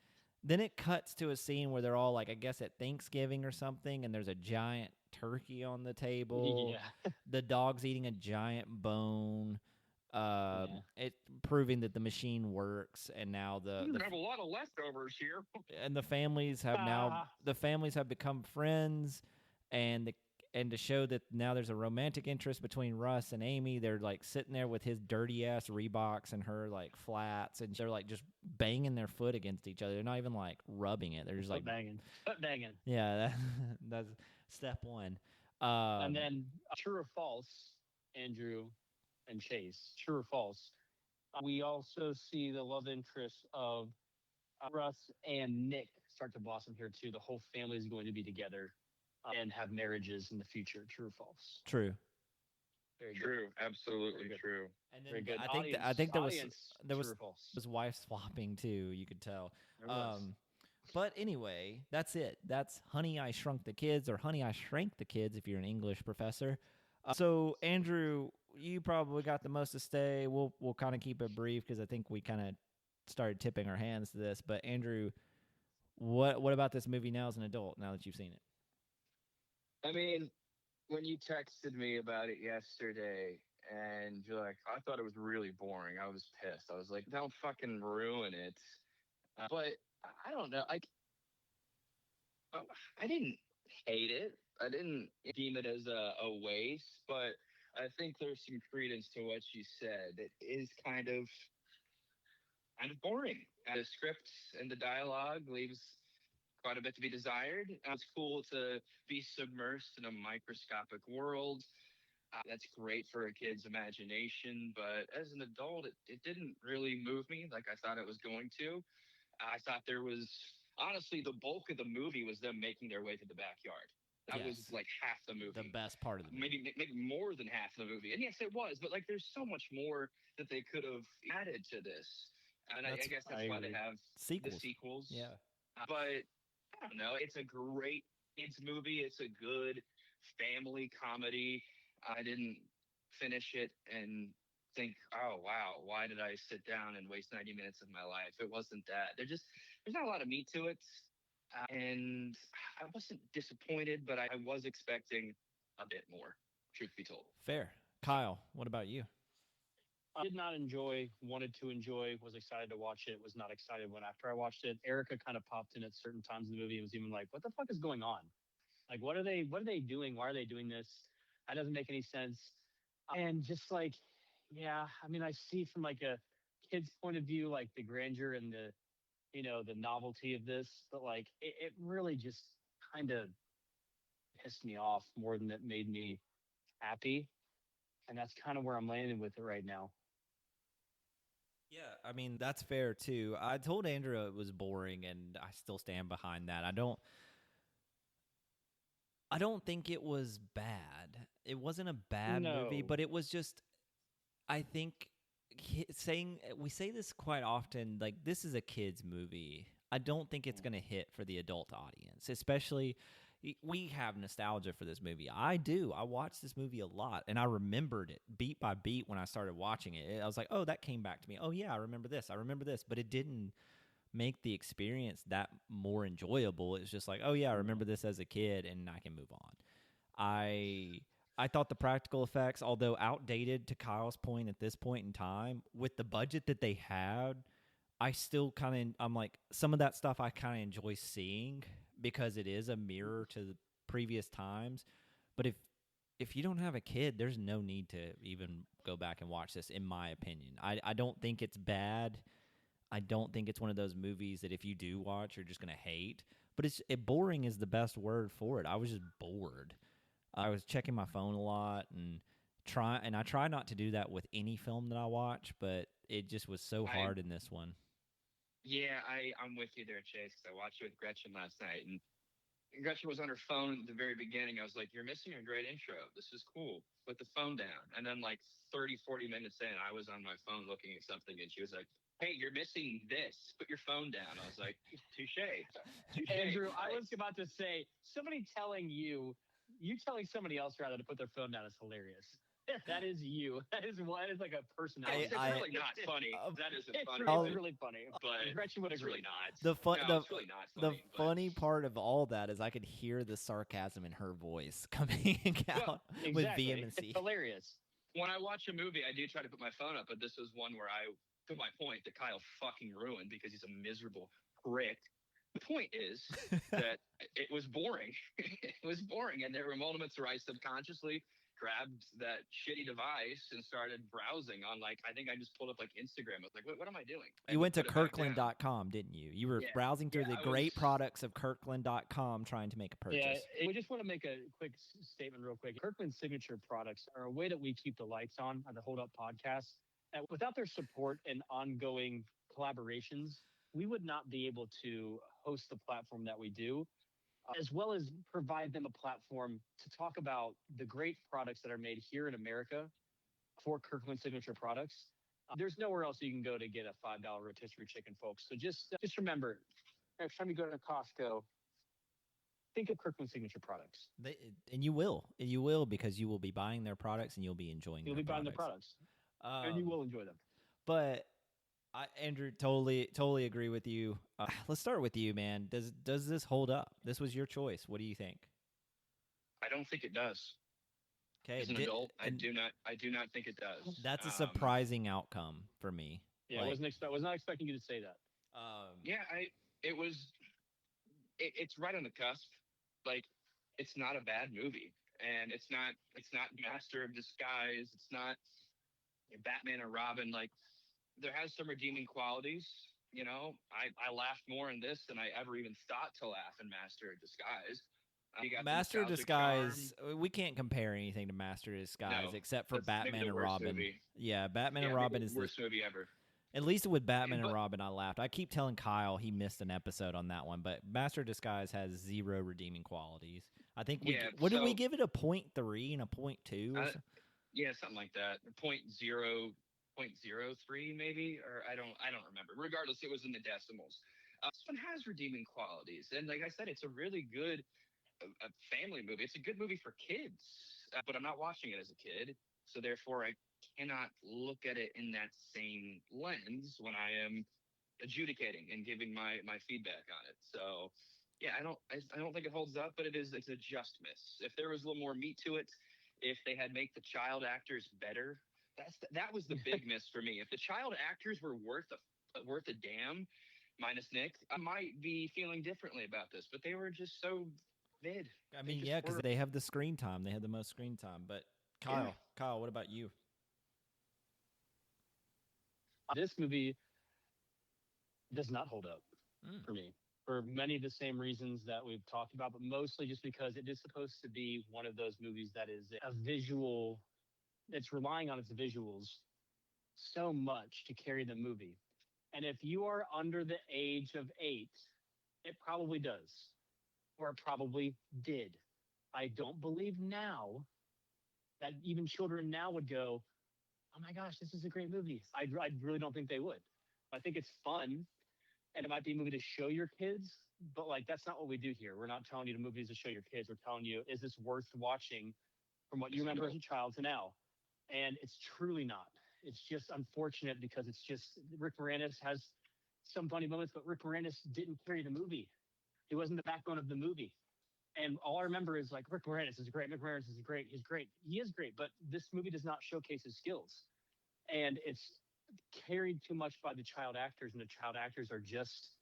then it cuts to a scene where they're all like, I guess at Thanksgiving or something, and there's a giant turkey on the table. Yeah. The dog's eating a giant bone. It proving that the machine works, and now You have a lot of leftovers here. and the families have become friends, and to show that now there's a romantic interest between Russ and Amy. They're like sitting there with his dirty ass Reeboks and her like flats, and they're like just banging their foot against each other. They're not even like rubbing it. They're just like foot banging. Yeah, that's step one. And then true or false, Andrew and Chase. True or false? We also see the love interest of Russ and Nick start to blossom here too. The whole family is going to be together and have marriages in the future. True or false? True. Very good. True, absolutely Very good. true. And then very good. I think there was true or false? wife swapping too. You could tell. There was. But anyway, that's it. That's Honey, I Shrunk the Kids, or Honey, I Shrank the Kids if you're an English professor. So Andrew, you probably got the most to say. We'll kind of keep it brief because I think we kind of started tipping our hands to this. But Andrew, what about this movie now as an adult? Now that you've seen it, I mean, when you texted me about it yesterday, and you're like, I thought it was really boring. I was pissed. I was like, don't fucking ruin it. But I don't know. I didn't hate it. I didn't deem it as a waste, but I think there's some credence to what you said. It is kind of boring. The script and the dialogue leaves quite a bit to be desired. It's cool to be submersed in a microscopic world. That's great for a kid's imagination, but as an adult, it didn't really move me like I thought it was going to. I thought there was, honestly, the bulk of the movie was them making their way to the backyard. That was like half the movie. The best part of the movie. Maybe more than half the movie. And yes, it was, but like there's so much more that they could have added to this. And I guess that's why they have the sequels. Yeah. But I don't know. It's a great kids movie. It's a good family comedy. I didn't finish it and think, oh wow, why did I sit down and waste 90 minutes of my life? It wasn't that. There's not a lot of meat to it. And I wasn't disappointed, but I was expecting a bit more, truth be told. Fair. Kyle, what about you? I did not enjoy, wanted to enjoy, was excited to watch it, was not excited when after I watched it. Erica kind of popped in at certain times in the movie and was even like, what the fuck is going on? Like, what are they doing? Why are they doing this? That doesn't make any sense. And just like, yeah, I mean, I see from like a kid's point of view, like the grandeur and the novelty of this, but like it really just kind of pissed me off more than it made me happy. and that's kind of where I'm landing with it right now. Yeah, I mean that's fair too. I told Andrew it was boring, and I still stand behind that. I don't think it was bad. It wasn't a bad movie, No, but it was just I think saying we say this quite often, like this is a kids movie. I don't think it's going to hit for the adult audience, especially we have nostalgia for this movie. I do. I watched this movie a lot, and I remembered it beat by beat when I started watching it. I was like, "Oh, that came back to me. Oh yeah, I remember this. I remember this." But it didn't make the experience that more enjoyable. It's just like, "Oh yeah, I remember no. this as a kid, and I can move on." I I thought the practical effects, although outdated to Kyle's point at this point in time, with the budget that they had, I still I'm like some of that stuff I kind of enjoy seeing because it is a mirror to the previous times. But if you don't have a kid, there's no need to even go back and watch this, in my opinion. I don't think it's bad. I don't think it's one of those movies that if you do watch, you're just gonna hate. But boring is the best word for it. I was just bored. I was checking my phone a lot and I try not to do that with any film that I watch, but it just was so I hard in this one. Yeah, I'm with you there, Chase. Because I watched it with Gretchen last night, and Gretchen was on her phone at the very beginning. I was like, "You're missing a great intro. This is cool. Put the phone down." And then like 30, 40 minutes in, I was on my phone looking at something, and she was like, "Hey, you're missing this. Put your phone down." I was like, "Touche, touche." Andrew, I Like, was about to say, you telling somebody else rather to put their phone down is hilarious. That is you. That is like a personality. it's I really not funny. That isn't funny, It's really funny. but Gretchen would it's agree. really not. the fun No, the it's really not the funny. But funny part of all that is I could hear the sarcasm in her voice coming well, out with Exactly. vehemency. It's hilarious. when I watch a movie, I do try to put my phone up, but this was one where to my point, that Kyle fucking ruined because he's a miserable prick. The point is that it was boring. It was boring, and there were moments where I subconsciously grabbed that shitty device and started browsing on like I think I just pulled up like Instagram. I was like, what am I doing? You And went to put it back down. kirkland.com, didn't you? You were Yeah, browsing through yeah, the I was. great products of kirkland.com trying to make a Yeah, purchase. we just want to make a quick statement, real quick. Kirkland Signature products are a way that we keep the lights on at the Hold Up podcast. And without their support and ongoing collaborations, we would not be able to host the platform that we do, as well as provide them a platform to talk about the great products that are made here in America for Kirkland Signature products. There's nowhere else you can go to get a $5 rotisserie chicken, folks. So just remember, next time you go to Costco, think of Kirkland Signature products. And you will because you will be buying their products and you'll be enjoying You'll their be buying the products. products, and you will enjoy them. But Andrew, totally agree with you. Let's start with you, man. Does this hold up? This was your choice. What do you think? I don't think it does. Okay, As an adult, I do not think it does. That's a surprising outcome for me. Yeah, Like, I was not expecting you to say that. Yeah, it was. It's right on the cusp. Like, it's not a bad movie, and it's not Master of Disguise. It's not Batman and Robin. Like, there has some redeeming qualities. You know, I laughed more in this than I ever even thought to laugh in Master of Disguise. You got the Master of nostalgic charm. Disguise, we can't compare anything to Master of Disguise No, except for that's maybe Batman the and worst Robin. movie. Yeah, Batman Yeah, and maybe Robin the is the worst movie ever. at least with Batman and But Robin, I laughed. I keep telling Kyle he missed an episode on that one, but Master of Disguise has zero redeeming qualities. I think yeah, what did we so give it, a 0.3 and a 0.2 or uh, something? yeah, something like that. .03 maybe, or I don't remember. Regardless, it was in the decimals. This one has redeeming qualities, and like I said, it's a really good a family movie. It's a good movie for kids, but I'm not watching it as a kid, so therefore I cannot look at it in that same lens when I am adjudicating and giving my feedback on it. So yeah, I don't think it holds up, but it's a just miss. If there was a little more meat to it, if they had make the child actors better, that was the big miss for me. If the child actors were worth a damn, minus Nick, I might be feeling differently about this. But they were just so mid. I They mean, just yeah, because were. they have the screen time. They have the most screen time. But Yeah. Kyle, what about you? This movie does not hold up Mm. for me for many of the same reasons that we've talked about, but mostly just because it is supposed to be one of those movies that is a visual it's relying on its visuals so much to carry the movie. And if you are under the age of 8, it probably does, or it probably did. I don't believe now that even children now would go, "Oh my gosh, this is a great movie." I really don't think they would. I think it's fun, and it might be a movie to show your kids, but like that's not what we do here. We're not telling you the movies to show your kids. We're telling you, is this worth watching from what you remember as a child to now? And it's truly not. It's just unfortunate because it's just Rick Moranis has some funny moments, but Rick Moranis didn't carry the movie. He wasn't the backbone of the movie. And all I remember is like Rick Moranis is great. Rick Moranis is great. He's great. He is great, but this movie does not showcase his skills, and it's carried too much by the child actors, and the child actors are just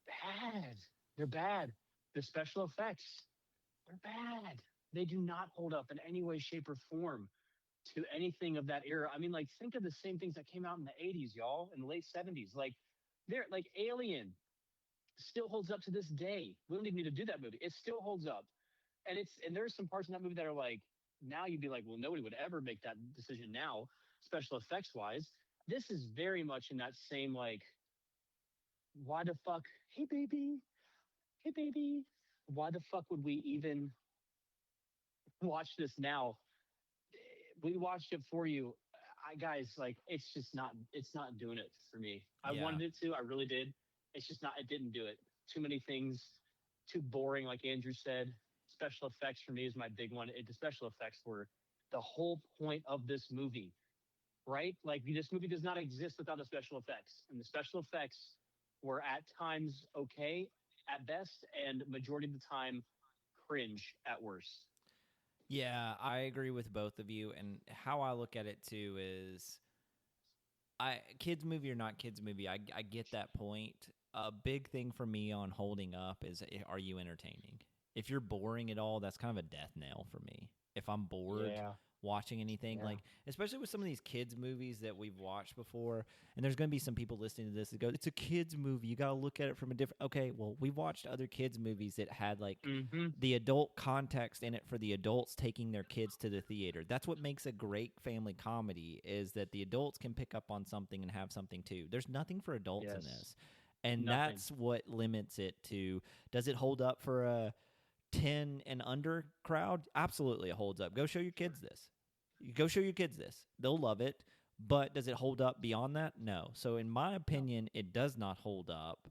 bad. They're bad. The special effects, they're bad. They do not hold up in any way, shape, or form to anything of that era. I mean, like, think of the same things that came out in the 80s, y'all, in the late 70s. Like, they're like Alien still holds up to this day. We don't even need to do that movie. It still holds up. And there's some parts in that movie that are like, now you'd be like, well, nobody would ever make that decision now, special effects wise. This is very much in that same like, why the fuck? Hey baby, hey baby. Why the fuck would we even watch this now? We watched it for you. I guys like it's not doing it for me. I Yeah. wanted it to, I really did. It's just not, it didn't do it. Too many things, too boring, like Andrew said. Special effects for me is my big one. The special effects were the whole point of this movie, right? Like this movie does not exist without the special effects. And the special effects were at times okay at best, and majority of the time cringe at worst. Yeah, I agree with both of you. And how I look at it too is kids movie or not kids movie, I get that point. A big thing for me on holding up is, are you entertaining? If you're boring at all, that's kind of a death knell for me. If I'm bored Yeah. watching anything, Yeah. like especially with some of these kids movies that we've watched before, and there's going to be some people listening to this that go, "It's a kids movie. You got to look at it from a different." Okay, well, we've watched other kids movies that had like Mm-hmm. the adult context in it for the adults taking their kids to the theater. That's what makes a great family comedy, is that the adults can pick up on something and have something too. There's nothing for adults in Yes. this. And Nothing. that's what limits it to, does it hold up for a 10 and under crowd? Absolutely, it holds up. Go show your kids this. Go show your kids this. They'll love it. But does it hold up beyond that? No. So in my opinion, it does not hold up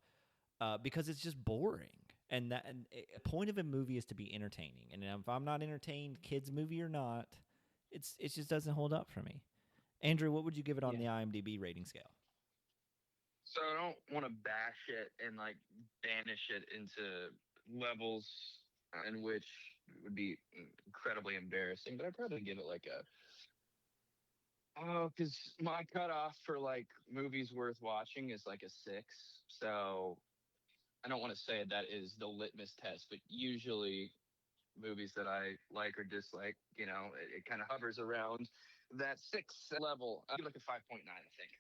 because it's just boring. And a point of a movie is to be entertaining. And if I'm not entertained, kids movie or not, it just doesn't hold up for me. Andrew, what would you give it on the IMDb rating scale? So I don't want to bash it and like banish it into levels in which would be incredibly embarrassing, but I'd probably give it like a, oh, because my cutoff for like movies worth watching is like a 6. So I don't want to say that is the litmus test, but usually movies that I like or dislike, it kind of hovers around that 6 level. I give like a 5.9, I think.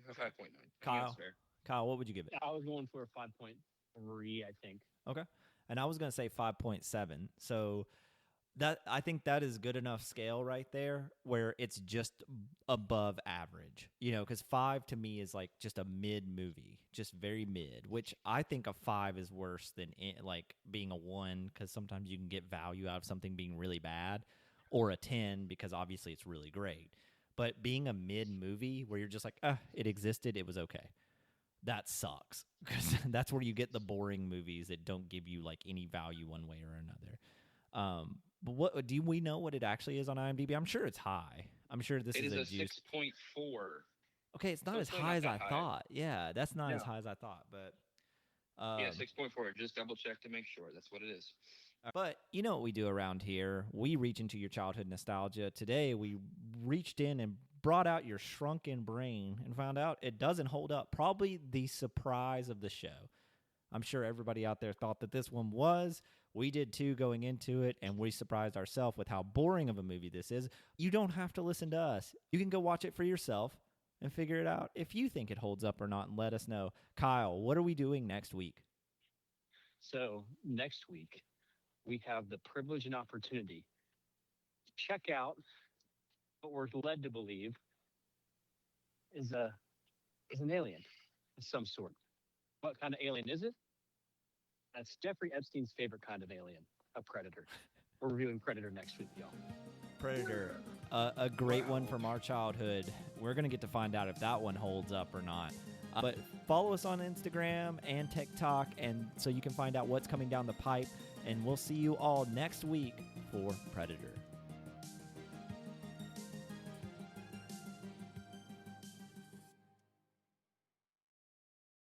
A 5.9. I think that's fair. Kyle, what would you give it? I was going for a 5.3, I think. Okay. And I was going to say 5.7. So that, I think that is good enough scale right there where it's just above average, because 5 to me is like just a mid movie, just very mid, which I think a 5 is worse than like being a 1, because sometimes you can get value out of something being really bad, or a 10 because obviously it's really great. But being a mid movie where you're just like, it existed, it was okay, that sucks, because that's where you get the boring movies that don't give you like any value one way or another. But what do we know what it actually is on IMDb? I'm sure it's high. I'm sure this is a juice. 6.4. Okay, it's not So as it's really high not as that I high. thought. Yeah, that's not as No. high as I thought. But Yeah, 6.4. Just double check to make sure. That's what it is. But you know what we do around here? We reach into your childhood nostalgia. Today, we reached in and brought out your shrunken brain and found out it doesn't hold up. Probably the surprise of the show. I'm sure everybody out there thought that this one was. We did too going into it, and we surprised ourselves with how boring of a movie this is. You don't have to listen to us. You can go watch it for yourself and figure it out if you think it holds up or not, and let us know. Kyle, what are we doing next week? So next week, we have the privilege and opportunity to check out what we're led to believe is an alien of some sort. What kind of alien is it? That's Jeffrey Epstein's favorite kind of alien, a predator. We're reviewing Predator next week, y'all. Predator, a great one Wow. from our childhood. We're going to get to find out if that one holds up or not. But follow us on Instagram and TikTok, and so you can find out what's coming down the pipe. And we'll see you all next week for Predator.